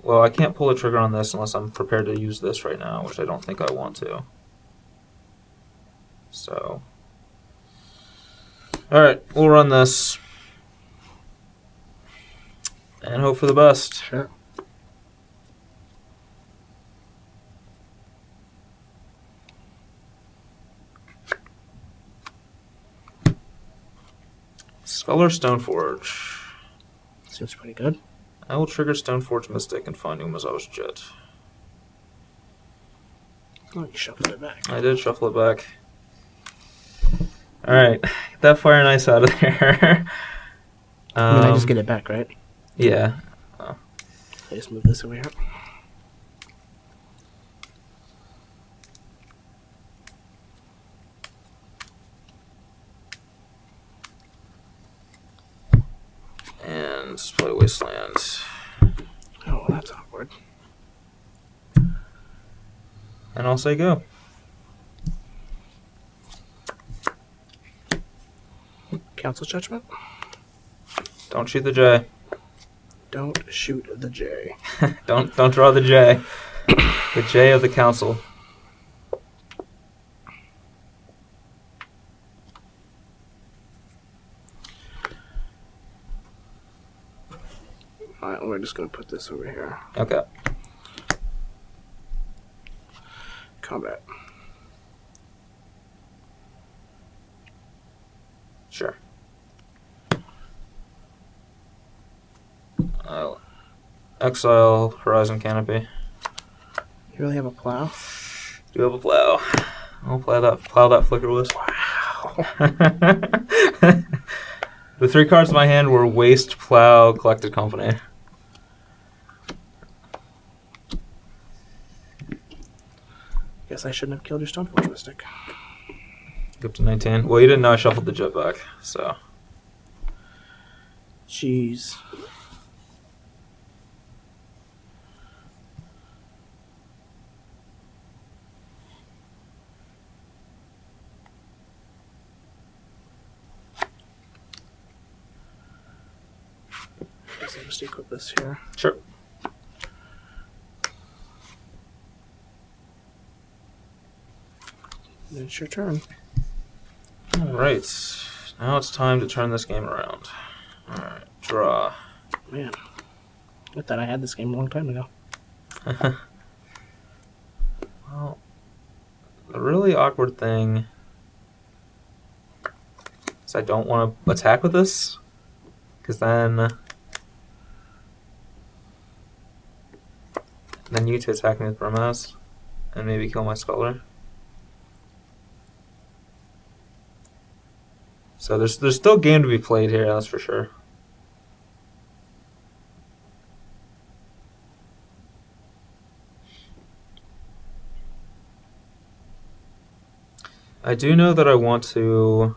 well, I can't pull the trigger on this unless I'm prepared to use this right now, which I don't think I want to. So, alright, we'll run this and hope for the best. Sure. Sculler Stoneforge. Seems pretty good. I will trigger Stoneforge Mystic and find Umazawa's Jet. Oh, you shuffled it back. I did shuffle it back. Alright, get that Fire and Ice out of there. I mean, I just get it back, right? Yeah. I just move this over here. And play Wasteland. Oh, that's awkward. And I'll say go. Council judgment? Don't shoot the J. Don't shoot the J. Don't draw the J. The J of the council. Alright, we're just going to put this over here. Okay. Combat. Sure. I'll exile Horizon Canopy. You really have a plow? Do you have a plow? I'll plow that Flicker Wisp. Wow. The 3 cards in my hand were Waste, Plow, Collected Company. Guess I shouldn't have killed your Stoneforge Mystic. Go up to 19. Well, you didn't know I shuffled the Jet back, so. Jeez. Guess I'll just equip this here. Sure. And it's your turn. Alright. Now it's time to turn this game around. Alright. Draw. Man. I thought I had this game a long time ago. Well, the really awkward thing is I don't want to attack with this, because then you to attack me with Brimaz and maybe kill my Sculler. So there's still game to be played here, that's for sure. I do know that I want to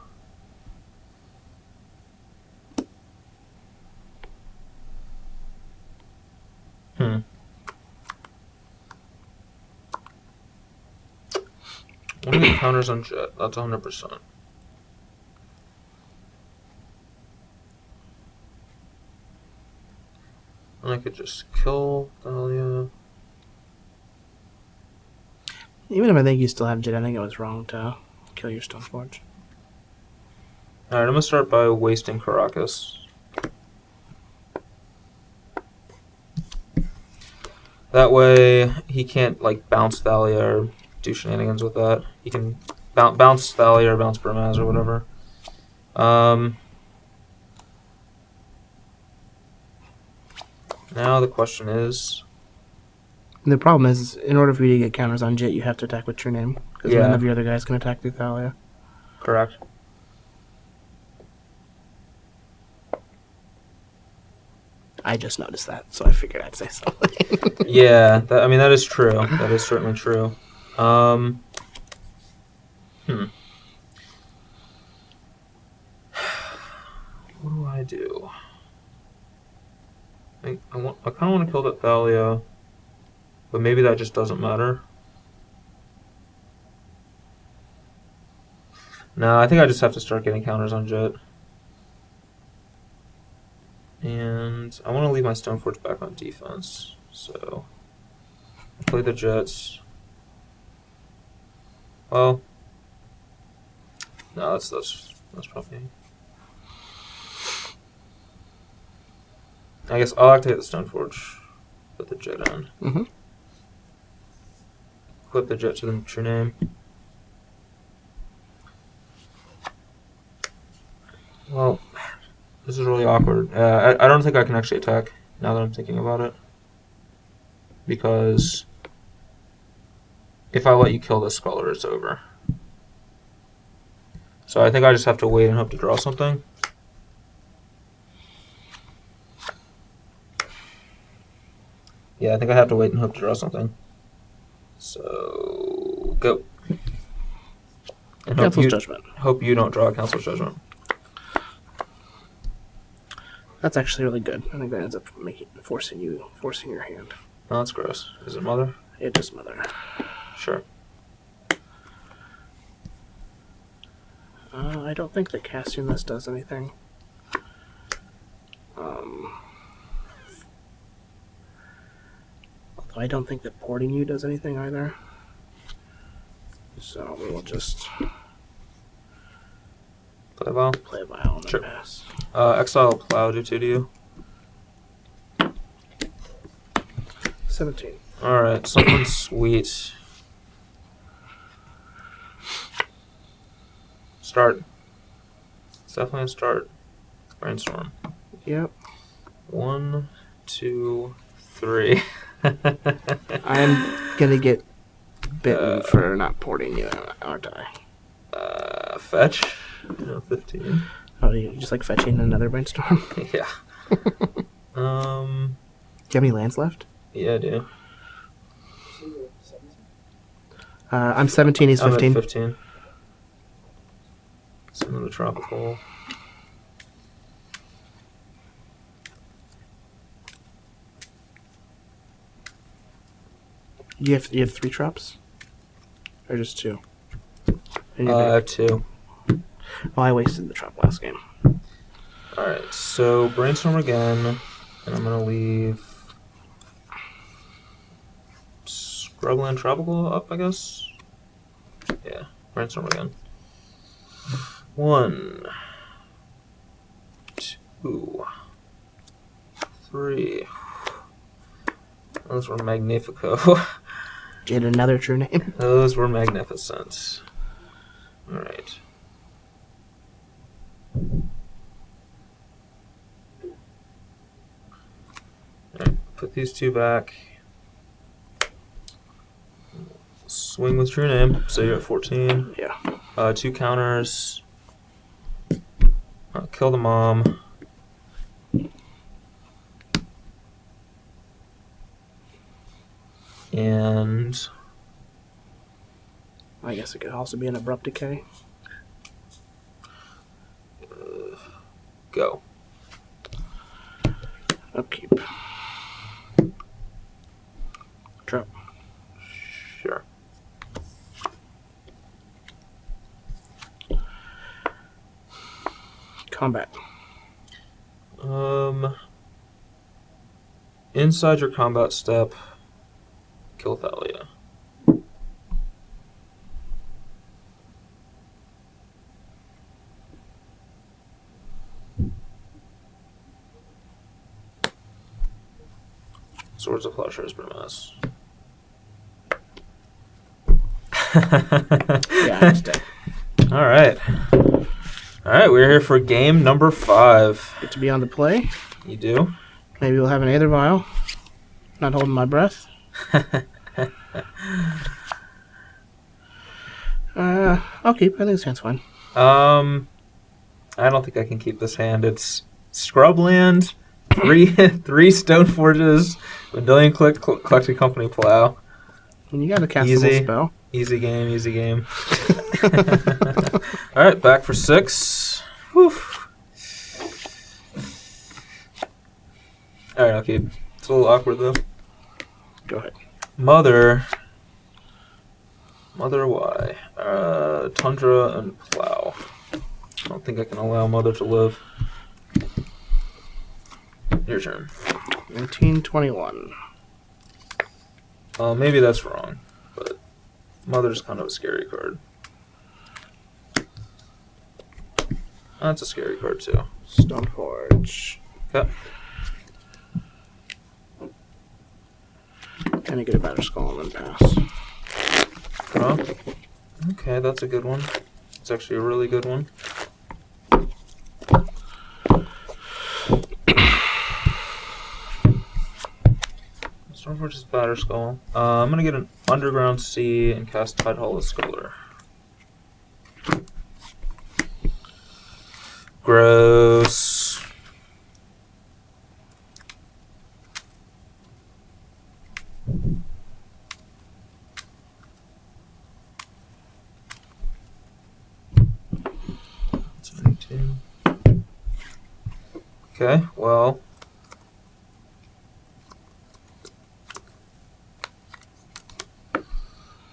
one of the counters on Jet, that's 100%. And I could just kill Dahlia. Even if I think you still have Jet, I think it was wrong to kill your Stoneforge. Alright, I'm going to start by wasting Caracas. That way, he can't, like, bounce Thalia or do shenanigans with that. He can bounce Thalia or bounce Brimaz or whatever. Now the question is... And the problem is, in order for you to get counters on Jet, you have to attack with True Name. Because none of your other guys can attack through Thalia. Correct. I just noticed that, so I figured I'd say something. Yeah, that is true. That is certainly true. What do I do? I kind of want to kill that Thalia, but maybe that just doesn't matter. No, I think I just have to start getting counters on Jet. And I want to leave my Stoneforge back on defense, so I'll play the Jets. Well, no, that's probably. I guess I'll activate the Stoneforge, put the Jet in. Mm-hmm. Put the Jet to the true name. Well, this is really awkward. I don't think I can actually attack now that I'm thinking about it. Because if I let you kill this Scholar, it's over. So I think I just have to wait and hope to draw something. Yeah, I think I have to wait and hope to draw something. So, go. And Council's Judgment. Hope you don't draw a Council's Judgment. That's actually really good. I think that ends up forcing your hand. Oh, that's gross. Is it Mother? It just Mother. Sure. I don't think that casting this does anything. Although I don't think that porting you does anything either. So we will just Play a Vial? play a Vial and Sure. then pass. Exile Plow do 2 to you. 17. Alright, something sweet. Start. It's definitely a start. Brainstorm. Yep. 1, 2, 3. I'm gonna get bitten for not porting you, aren't I? Fetch. 15. Oh, you just like fetching another brainstorm? Yeah. Do you have any lands left? Yeah, I do. I'm 17, he's 15. I'm at 15. Some of the tropical. You have 3 drops? Or just 2? I have 2. Oh, I wasted the drop last game. Alright, so brainstorm again, and I'm gonna leave Scrubland Tropical up, I guess? Yeah, brainstorm again. 1, 2, 3. Those were magnifico. Get another true name. Those were magnificent. Alright. Alright, put these 2 back. Swing with true name, so you're at 14. Yeah. 2 counters. Kill the mom. And I guess it could also be an abrupt decay. Go. Upkeep. Drop. Sure. Combat. Inside your combat step, kill Thalia. Swords of Plowshares Brimaz. Yeah, I understand. All right. All right, we're here for game number 5. Get to be on the play. You do? Maybe we'll have an Aether Vial. Not holding my breath. I'll keep. I think this hand's fine. I don't think I can keep this hand. It's Scrubland, Three stone forges, Vendilion collecting company plow. And you got a castable spell. Easy game, easy game. All right, back for 6. Whew. All right, I'll keep. It's a little awkward though. Go ahead. Mother Y. Tundra and plow. I don't think I can allow Mother to live. Your turn. 1921. Maybe that's wrong, but Mother's kind of a scary card. That's a scary card too. Stoneforge. Okay. Can I get a Batter Skull and then pass? Draw. Okay, that's a good one. It's actually a really good one. Stoneforge is Batter Skull. I'm gonna get an Underground Sea and cast Tide Hollow Scholar. Gross. Okay, well.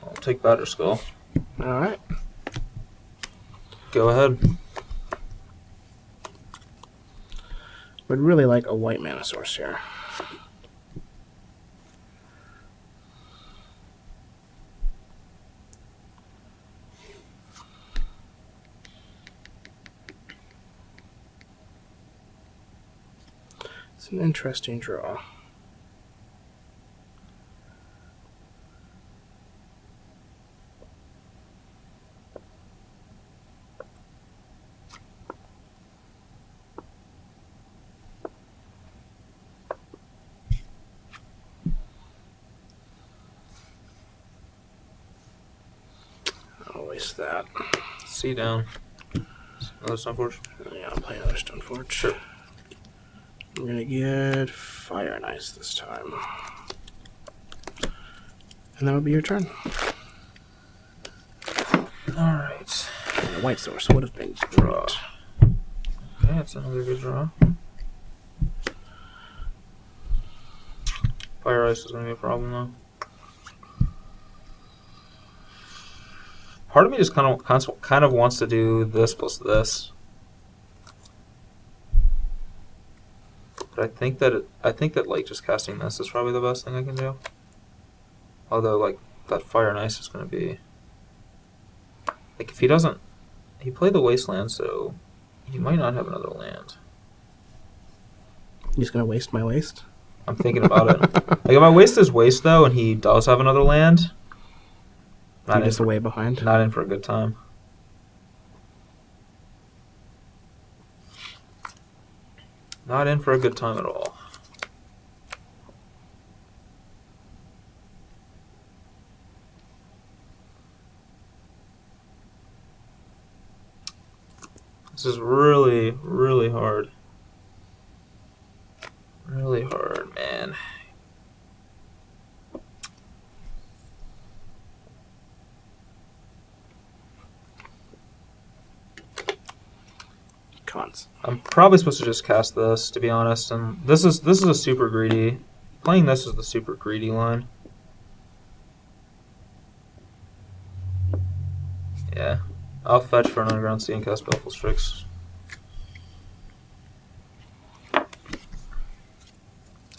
I'll take Batter Skull. Alright. Go ahead. Would really like a white mana source here. It's an interesting draw. I'll waste that. Sea down. Another Stoneforge? Yeah, I'll play another Stoneforge. Sure. I'm gonna get Fire and Ice this time. And that would be your turn. Alright. The white source would have been draw. Okay, that's another good draw. Fire Ice is going to be a problem though. Part of me just kind of wants to do this plus this. But I think that like just casting this is probably the best thing I can do. Although like that Fire and Ice is going to be like if he played the Wasteland, so he might not have another land. You're just gonna waste my waste? I'm thinking about it. Like if I waste his waste though, and he does have another land, You're just way behind. Not in for a good time. Not in for a good time at all. This is really, really hard. Really hard, man. Cons. I'm probably supposed to just cast this, to be honest, and this is a super greedy. Playing this is the super greedy line. Yeah. I'll fetch for an Underground Sea and cast Baleful Strix.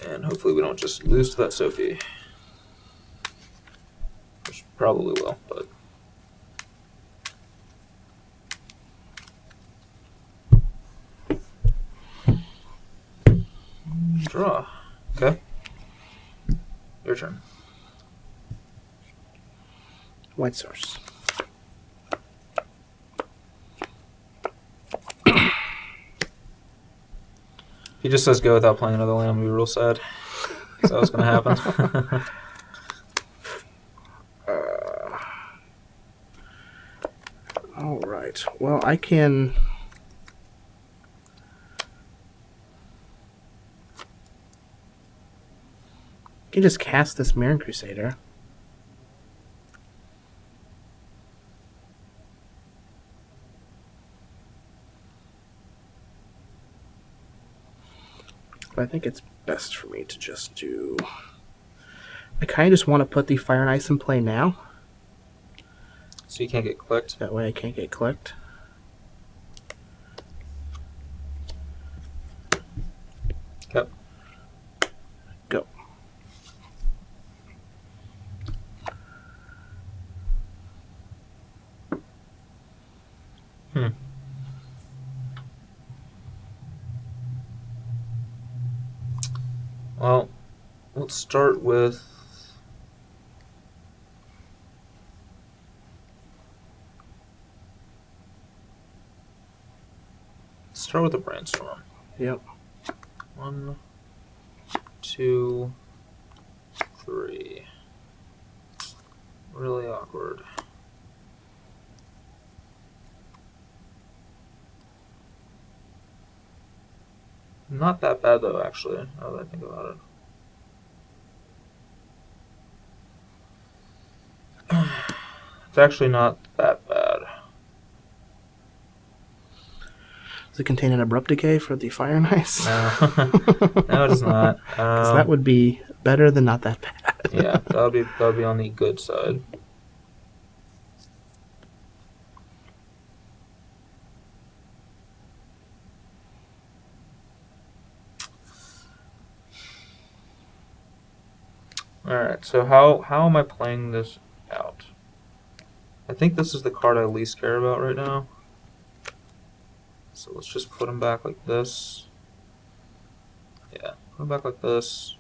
And hopefully we don't just lose to that Sophie. Which probably will, but... Draw. Okay. Your turn. White source. He just says go without playing another land, I'm gonna be real sad. So what's gonna happen? All right. Well, I can. can just cast this Mirren Crusader. But I think it's best for me to just do... I kind of just want to put the Fire and Ice in play now. So you can't get clicked? That way I can't get clicked. Yep. Go. Well, let's start with... Start with a brainstorm. Yep. 1, 2, 3. Really awkward. Not that bad though, actually, now that I think about it. It's actually not that bad. Does it contain an Abrupt Decay for the Fire and Ice? No, no, it does not. Because that would be better than not that bad. Yeah, that would be on the good side. Alright, so how am I playing this out? I think this is the card I least care about right now. So let's just put him back like this. Yeah, put him back like this.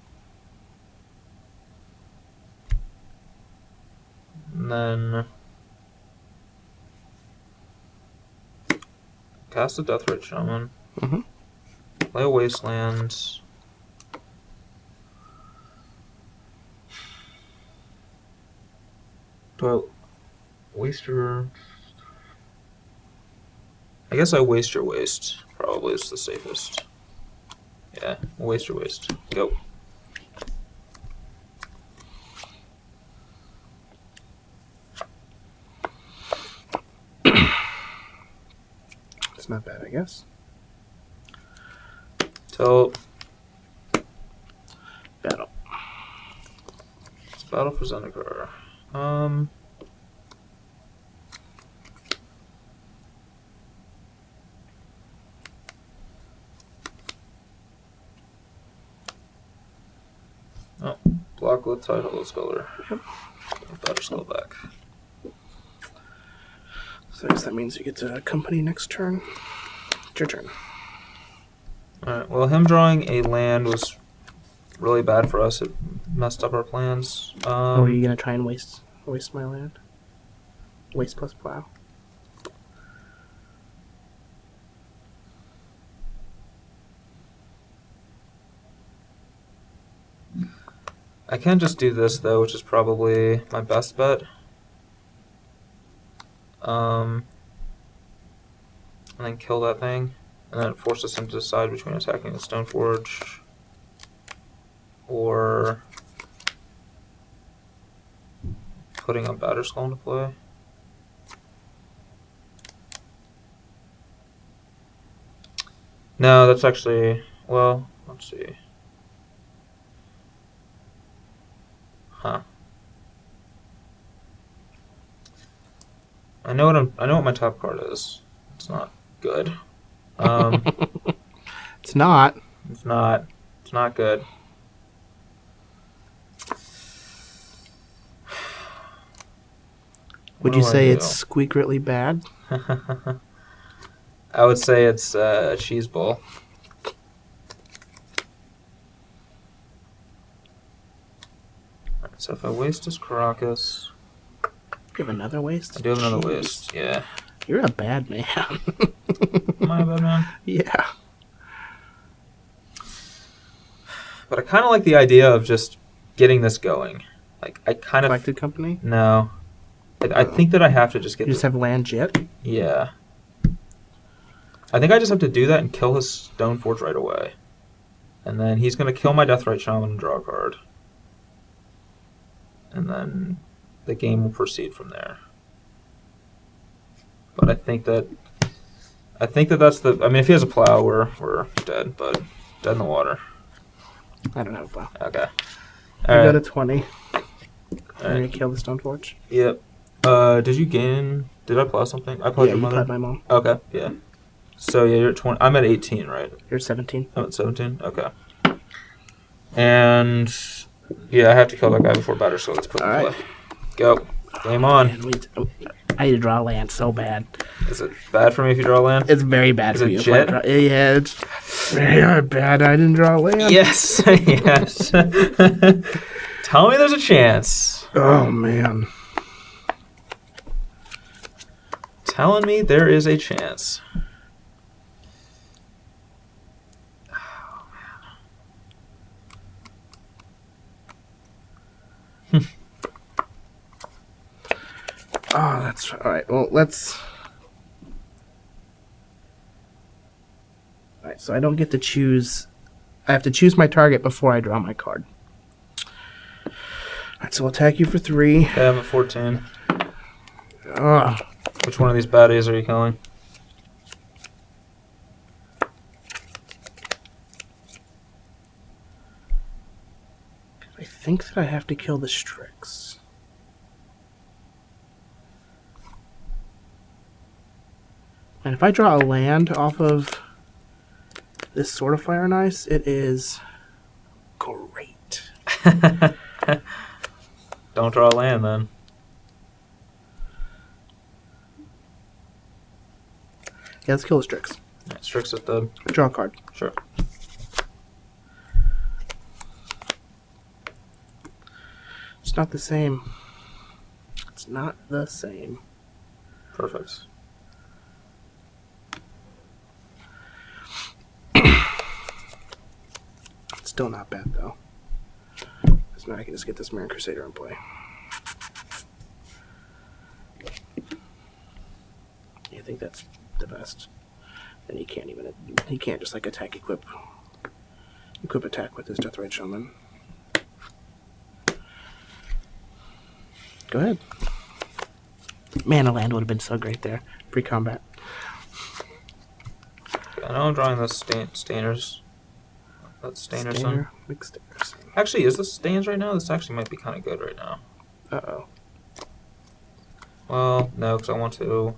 And then cast a Deathrite Shaman. Mm-hmm. Play a Wasteland. Do I waste your... I guess I waste your waste. Probably is the safest. Yeah, waste your waste. Go. It's not bad, I guess. Tell Battle. it's battle for Zendikar. Oh, block with Tide Hollow Sculler. Yep. Better skull back. So I guess that means you get to company next turn. It's your turn. Alright, well, him drawing a land was really bad for us. It messed up our plans. Oh, are you gonna try and waste my land? Waste plus plow. I can just do this, though, which is probably my best bet. And then kill that thing. And then it forces him to decide between attacking the Stoneforge or putting a Batterskull into play. No, that's actually... Well, let's see. Huh. I know what my top card is. It's not good. It's not. It's not good. Would you say it's squeakily bad? I would say it's a cheese ball. Alright, so if I waste this Caracas... You have another waste? I do have another Jeez. waste, yeah. You're a bad man. Am I a bad man? Yeah. But I kind of like the idea of just getting this going. Like, I kind of... Collected company? No. I think that I have to just get... You just have land jet? Yeah. I think I just have to do that and kill his Stoneforge right away. And then he's going to kill my Deathrite Shaman and draw a card. and then the game will proceed from there. But I think that that's the. I mean, if he has a plow, we're dead. But dead in the water. I don't have a plow. Okay. I got a 20. I'm All gonna right. kill the Stoneforge. Yep. Did you gain? Did I plow something? I plowed Yeah, your you mother. plowed my mom. Okay. Yeah. So yeah, you're at 20. I'm at 18, right? You're 17. I'm at 17. Okay. And yeah, I have to kill that guy before batter, so let's put him in All play. Go. Game on. Man, I need to draw a land so bad. Is it bad for me if you draw land? It's very bad Is for it you. jet? Yeah, it's very bad. I didn't draw a land. Yes. Yes. Tell me there's a chance. Oh, man. Telling me there is a chance. Oh, that's all right. Well, let's. All right, so I don't get to choose. I have to choose my target before I draw my card. All right, so I'll attack you for 3. Okay, I'm at 14. Ugh. Which one of these baddies are you killing? I think that I have to kill the Strix. And if I draw a land off of this Sword of Fire and Ice, it is great. Don't draw a land then. Yeah, let's kill the Strix. Right, Strix at the. Draw a card. Sure. It's not the same. It's not the same. Perfect. It's still not bad, though. Because now I can just get this Marin Crusader in play. I think that's the best. And he can't just like attack equip attack with his Deathrite Shaman. Go ahead. Mana land would have been so great there. Free combat. I know I'm drawing the Stainers. That's Stainerson. Stainer, McStainerson. Actually, is this Stains right now? This actually might be kind of good right now. Uh-oh. Well, no, because I want to.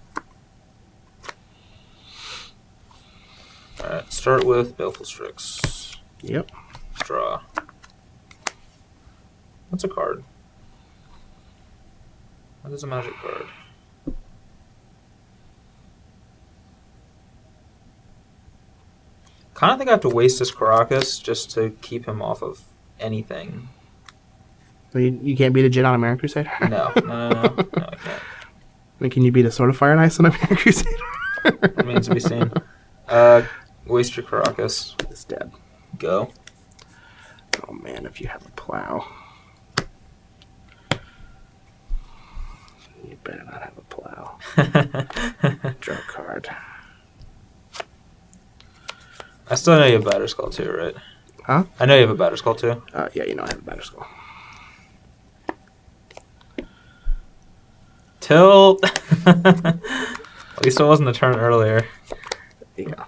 Alright, start with Baleful Strix. Yep. Draw. What's a card? What is a magic card? Kind of think I have to waste this Caracas just to keep him off of anything. Well, you can't beat a Jin on a Marin Crusader? No, I can't. I mean, can you beat a Sword of Fire and Ice on a Marin Crusader? Remains to be seen. Waste your Caracas. It's dead. Go. Oh man, if you have a plow. You better not have a plow. Draw a card. I still know you have Batter Skull too, right? Huh? I know you have a Batter Skull too. Yeah, you know I have a Batter Skull. Tilt! At least it wasn't a turn earlier. Yeah.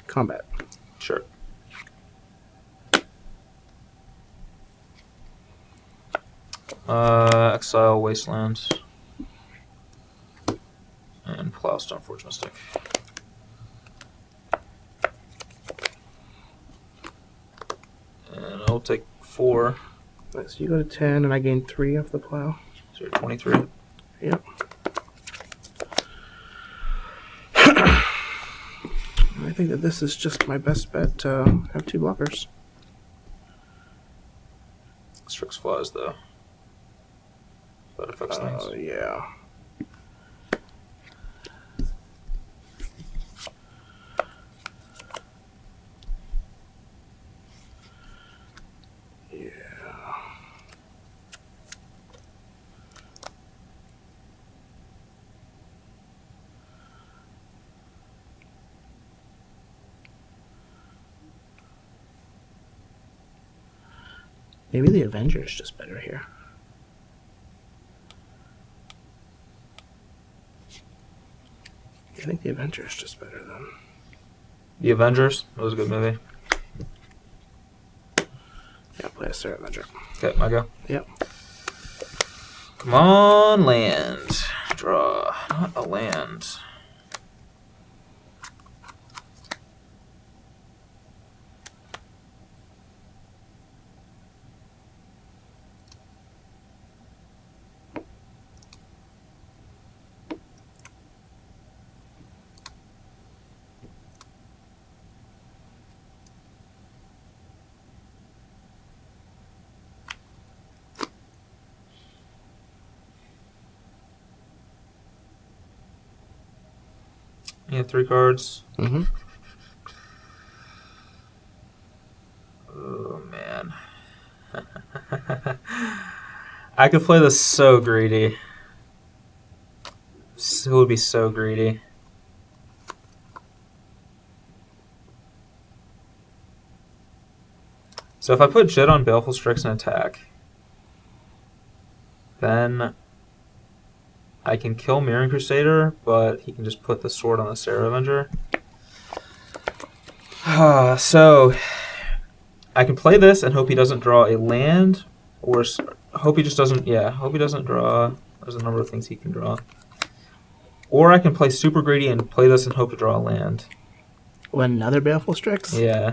Combat. Sure. Exile Wasteland. And Plow Stoneforge Mystic. And I'll take 4. Right, so you go to 10 and I gain 3 off the plow. So you're 23. Yep. I think that this is just my best bet to have 2 blockers. Strix flies though. That affects things. Oh, yeah. Yeah. Maybe the Avenger is just better here. I think the Avenger is just better than. The Avengers. That was a good movie. Yeah, play a Sir Avenger. Okay, my go. Yep. Come on, land. Draw. Not a land. You have 3 cards. Mm-hmm. Oh, man. I could play this so greedy. It would be so greedy. So if I put Jit on Baleful Strix and attack, then I can kill Mirren Crusader, but he can just put the sword on the Sarah Avenger. So I can play this and hope he doesn't draw a land, or hope he just doesn't. Yeah, hope he doesn't draw. There's a number of things he can draw. Or I can play super greedy and play this and hope to draw a land. When another Baleful Strix? Yeah.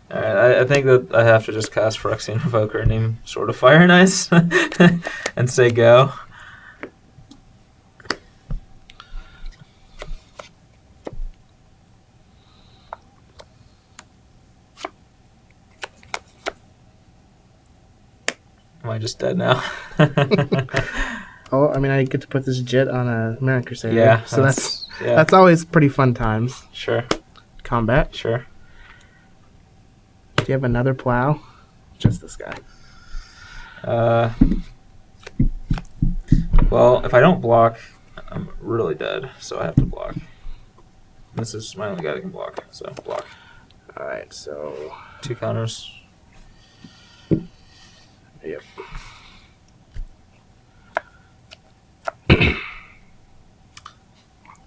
Alright, I think that I have to just cast Phyrexian Revoker and name Sword of Fire and Ice and say go. Am I just dead now? Oh, I mean, I get to put this Jit on a Mirren Crusader. Yeah. So that's always pretty fun times. Sure. Combat. Sure. Do you have another plow? Just this guy. Well, if I don't block, I'm really dead, so I have to block. This is my only guy that can block, so block. Alright, so 2 counters. yep.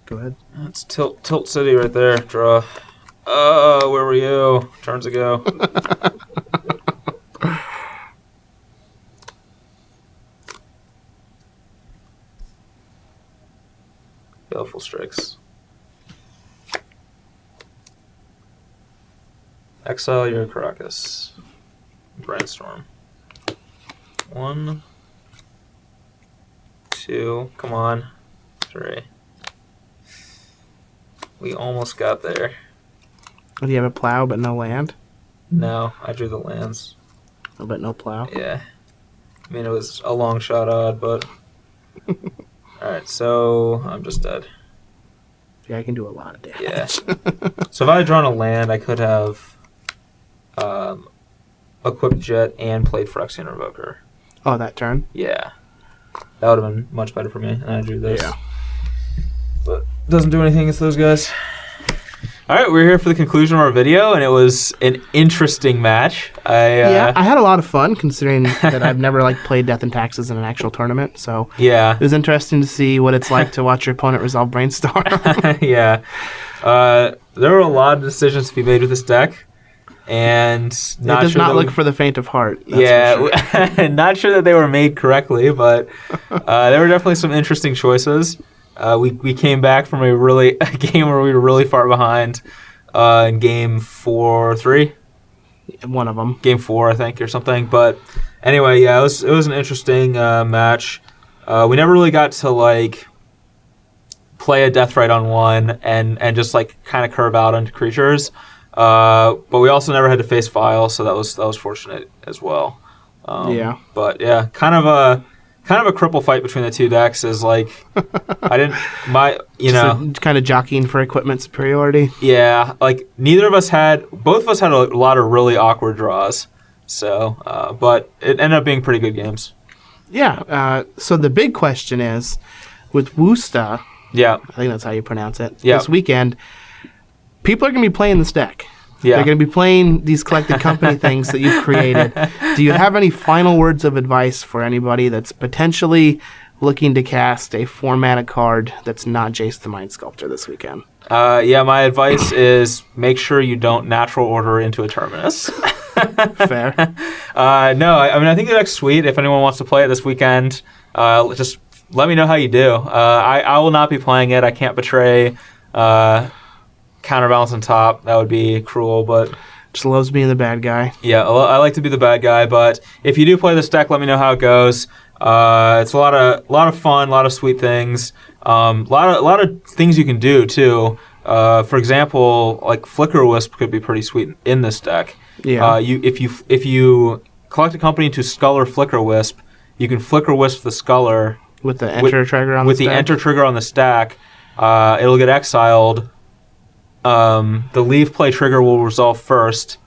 Go ahead. That's Tilt City right there. Draw. Oh, where were you? Turns ago. Baleful Strix. Exile your Caracas. Brainstorm. 1, 2, come on. 3. We almost got there. Do you have a plow but no land? No, I drew the lands. Oh, but no plow? Yeah. I mean, it was a long shot odd, but... Alright, so I'm just dead. Yeah, I can do a lot of damage. Yeah. So if I had drawn a land, I could have equipped Jet and played Phyrexian Revoker. Oh, that turn? Yeah. That would have been much better for me, and I drew this. Yeah. But doesn't do anything against those guys. Alright, we're here for the conclusion of our video, and it was an interesting match. Yeah, I had a lot of fun, considering that I've never played Death and Taxes in an actual tournament, so yeah. it was interesting to see what it's like to watch your opponent resolve Brainstorm. Yeah. There were a lot of decisions to be made with this deck, and It does not look for the faint of heart. That's for sure. Not sure that they were made correctly, but there were definitely some interesting choices. We came back from a game where we were really far behind in game 4-3. One of them. Game 4, I think, or something. But anyway, yeah, it was an interesting match. We never really got to play a Death Right on one and just kind of curve out onto creatures. But we also never had to face File, so that was fortunate as well. Yeah. But yeah, kind of kind of a cripple fight between the two decks. Is like I didn't kind of jockeying for equipment superiority. Yeah, like both of us had a lot of really awkward draws. So, but it ended up being pretty good games. Yeah. So the big question is, with Woosta, yeah, I think that's how you pronounce it. Yeah. This weekend, people are going to be playing this deck. Yeah. They're going to be playing these collected company things that you've created. Do you have any final words of advice for anybody that's potentially looking to cast a 4-mana card that's not Jace the Mind Sculptor this weekend? Yeah, my advice is make sure you don't natural order into a Terminus. Fair. No, I think the deck's sweet. If anyone wants to play it this weekend, just let me know how you do. I will not be playing it. I can't betray Counterbalance on top. That would be cruel, but... Just loves being the bad guy. Yeah, I like to be the bad guy, but if you do play this deck, let me know how it goes. It's a lot of fun, a lot of sweet things, a lot of things you can do too. For example, like Flicker Wisp could be pretty sweet in this deck. Yeah. If you collect a company to Sculler Flicker Wisp, you can Flicker Wisp the Sculler with the enter trigger on the stack. With the enter trigger on the stack, it'll get exiled. The leave play trigger will resolve first,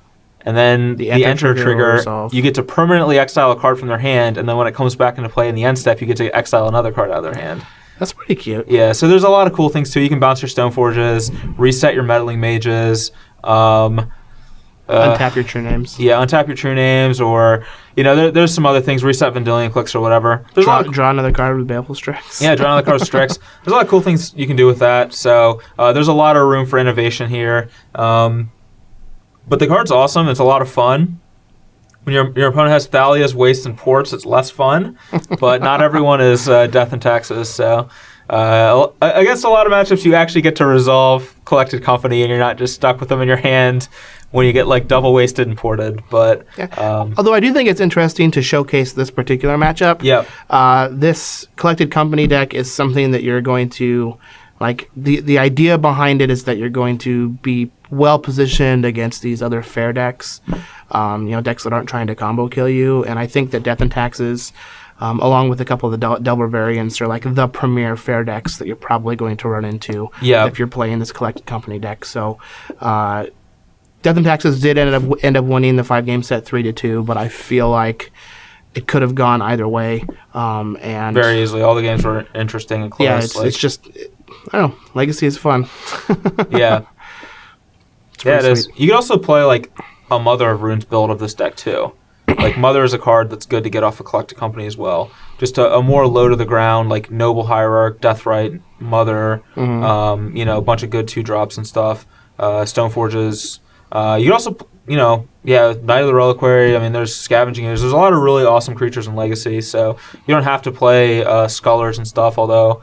and then the enter trigger you get to permanently exile a card from their hand, and then when it comes back into play in the end step, you get to exile another card out of their hand. That's pretty cute. Yeah, so there's a lot of cool things too. You can bounce your Stoneforges, reset your Meddling Mages, untap your True Names. Yeah, untap your True Names, or there's some other things, reset Vendilion Clicks or whatever. Draw another card with Baleful Strix. Yeah, draw another card with Strix. There's a lot of cool things you can do with that. So there's a lot of room for innovation here. But the card's awesome. It's a lot of fun. When your opponent has Thalia's, Waste, and Ports, it's less fun. But not everyone is Death and Taxes. So against a lot of matchups, you actually get to resolve Collected Company, and you're not just stuck with them in your hand when you get like double wasted and ported. But although I do think it's interesting to showcase this particular matchup. Yeah. This Collected Company deck is something that you're going to like. The idea behind it is that you're going to be well positioned against these other fair decks. Decks that aren't trying to combo kill you. And I think that Death and Taxes, along with a couple of the double variants, are like the premier fair decks that you're probably going to run into if you're playing this Collected Company deck. So Death and Taxes did end up winning the 5-game set 3-2, but I feel like it could have gone either way. And very easily. All the games were interesting and close. Yeah, it's just, I don't know, Legacy is fun. Yeah. Yeah, it is. Sweet. You can also play like a Mother of Runes build of this deck too. Like Mother is a card that's good to get off a Collected Company as well. Just a more low to the ground, like Noble Hierarch, Deathrite, Mother, a bunch of good 2-drops and stuff. Stoneforges. You can also, Knight of the Reliquary. I mean, there's Scavenging. There's a lot of really awesome creatures in Legacy, so you don't have to play Scullers and stuff. Although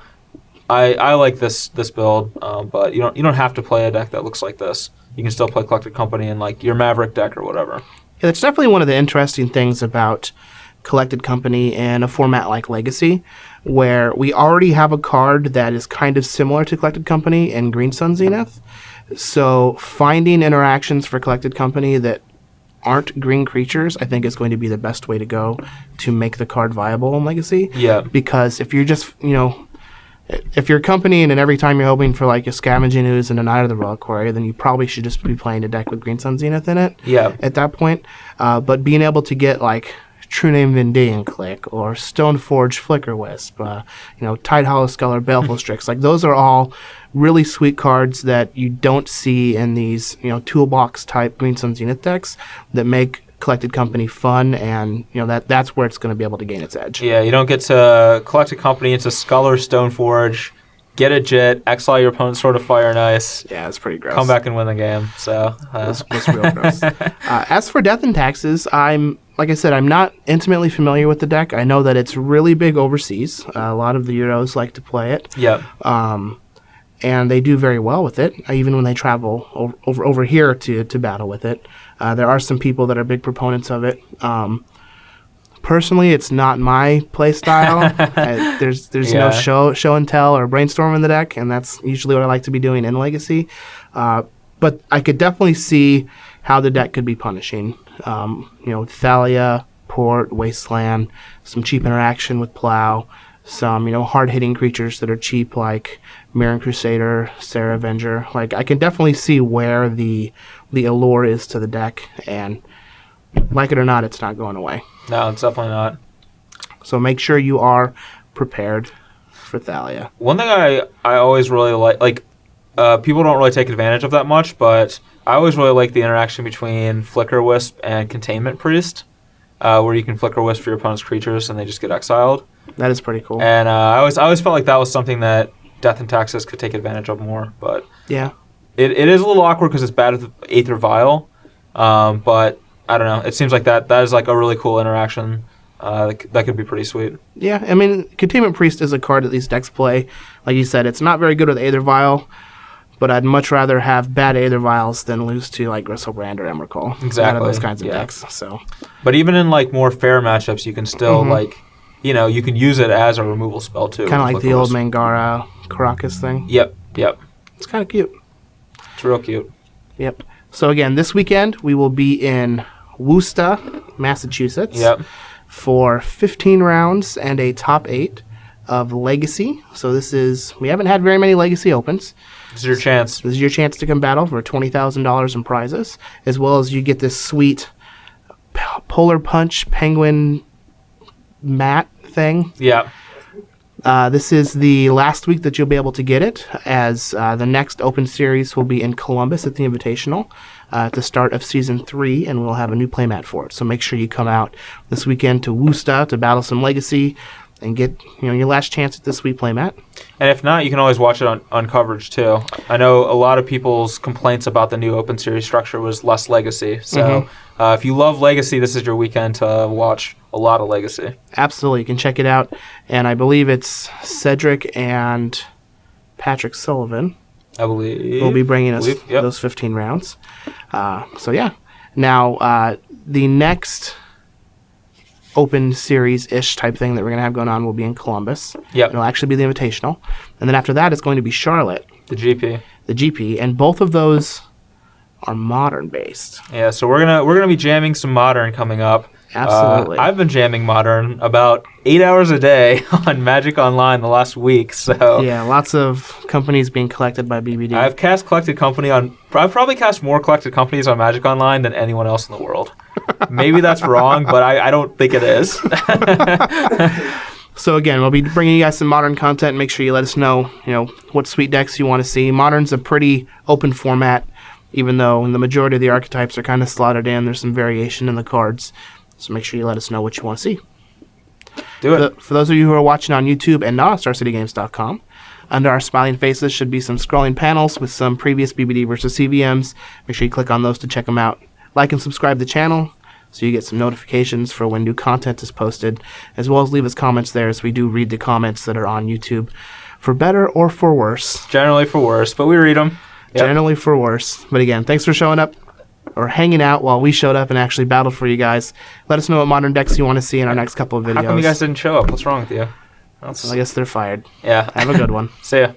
I like this build, but you don't have to play a deck that looks like this. You can still play Collected Company in like your Maverick deck or whatever. Yeah, that's definitely one of the interesting things about Collected Company in a format like Legacy, where we already have a card that is kind of similar to Collected Company in Green Sun Zenith. So finding interactions for Collected Company that aren't green creatures, I think is going to be the best way to go to make the card viable in Legacy. Yeah. Because if you're just, if you're accompanying and every time you're hoping for like a Scavenging Ooze and a Knight of the Reliquary, then you probably should just be playing a deck with Green Sun Zenith in it. Yeah. At that point. But being able to get like True Name Vendilion Click or Stoneforge Flicker Wisp, Tide Hollow Sculler, Baleful Strix, like those are all really sweet cards that you don't see in these, toolbox type Green Sun Zenith decks that make Collected Company fun, and that's where it's going to be able to gain its edge. Yeah, you don't get to Collected Company into Sculler, Stoneforge, get a Jit, exile your opponent's Sword of Fire and Ice. Yeah, it's pretty gross. Come back and win the game. So that's real gross. As for Death and Taxes, like I said, I'm not intimately familiar with the deck. I know that it's really big overseas. A lot of the Euros like to play it. Yeah. And they do very well with it, even when they travel over here to battle with it. There are some people that are big proponents of it. Personally, it's not my play style. There's no show and tell or brainstorm in the deck, and that's usually what I like to be doing in Legacy. But I could definitely see how the deck could be punishing. Thalia, Port, Wasteland, some cheap interaction with Plow, some, hard-hitting creatures that are cheap like Mirren Crusader, Sarah Avenger. Like, I can definitely see where the allure is to the deck, and like it or not, it's not going away. No, it's definitely not. So make sure you are prepared for Thalia. One thing I always really like people don't really take advantage of that much, but I always really like the interaction between Flicker Wisp and Containment Priest, where you can Flicker Wisp for your opponent's creatures and they just get exiled. That is pretty cool. And I always felt like that was something that Death and Taxes could take advantage of more, but yeah, it is a little awkward because it's bad with Aether Vial, but I don't know. It seems like that is like a really cool interaction. That could be pretty sweet. Yeah, I mean, Containment Priest is a card that these decks play. Like you said, it's not very good with Aether Vial, but I'd much rather have bad Aether Vials than lose to like Gristlebrand or Emrakul. Exactly. Out of those kinds of decks. So, but even in like more fair matchups, you can still you can use it as a removal spell too. Kind of like the old Mangara Caracas thing. Yep. It's kind of cute. It's real cute. Yep. So again, this weekend we will be in Worcester, Massachusetts. Yep. For 15 rounds and a top 8 of Legacy. So we haven't had very many Legacy opens. This is your chance. This is your chance to come battle for $20,000 in prizes, as well as you get this sweet Polar Punch Penguin mat thing. Yeah. This is the last week that you'll be able to get it, as the next Open Series will be in Columbus at the Invitational at the start of Season 3, and we'll have a new playmat for it. So make sure you come out this weekend to Worcester to battle some Legacy and get your last chance at this sweet playmat. And if not, you can always watch it on coverage too. I know a lot of people's complaints about the new Open Series structure was less Legacy. So if you love Legacy, this is your weekend to watch a lot of Legacy. Absolutely. You can check it out. And I believe it's Cedric and Patrick Sullivan. I believe. Will be bringing us those 15 rounds. So, yeah. Now, the next Open Series-ish type thing that we're going to have going on will be in Columbus. Yep. It'll actually be the Invitational. And then after that, it's going to be Charlotte. The GP. The GP. And both of those are Modern-based. Yeah, so we're gonna be jamming some Modern coming up. Absolutely. I've been jamming Modern about 8 hours a day on Magic Online the last week. So yeah, lots of companies being collected by BBD. I've probably cast more collected companies on Magic Online than anyone else in the world. Maybe that's wrong, but I don't think it is. So again, we'll be bringing you guys some Modern content. Make sure you let us know, what sweet decks you want to see. Modern's a pretty open format, even though the majority of the archetypes are kind of slotted in. There's some variation in the cards. So make sure you let us know what you want to see. Do it. For those of you who are watching on YouTube and not on StarCityGames.com, under our smiling faces should be some scrolling panels with some previous BBD versus CVMs. Make sure you click on those to check them out. Like and subscribe to the channel so you get some notifications for when new content is posted, as well as leave us comments there, as we do read the comments that are on YouTube, for better or for worse. Generally for worse, but we read them. Yep. Generally for worse. But again, thanks for showing up or hanging out while we showed up and actually battled for you guys. Let us know what Modern decks you want to see in our next couple of videos. How come you guys didn't show up? What's wrong with you? Well, I guess they're fired. Yeah. Have a good one. See ya.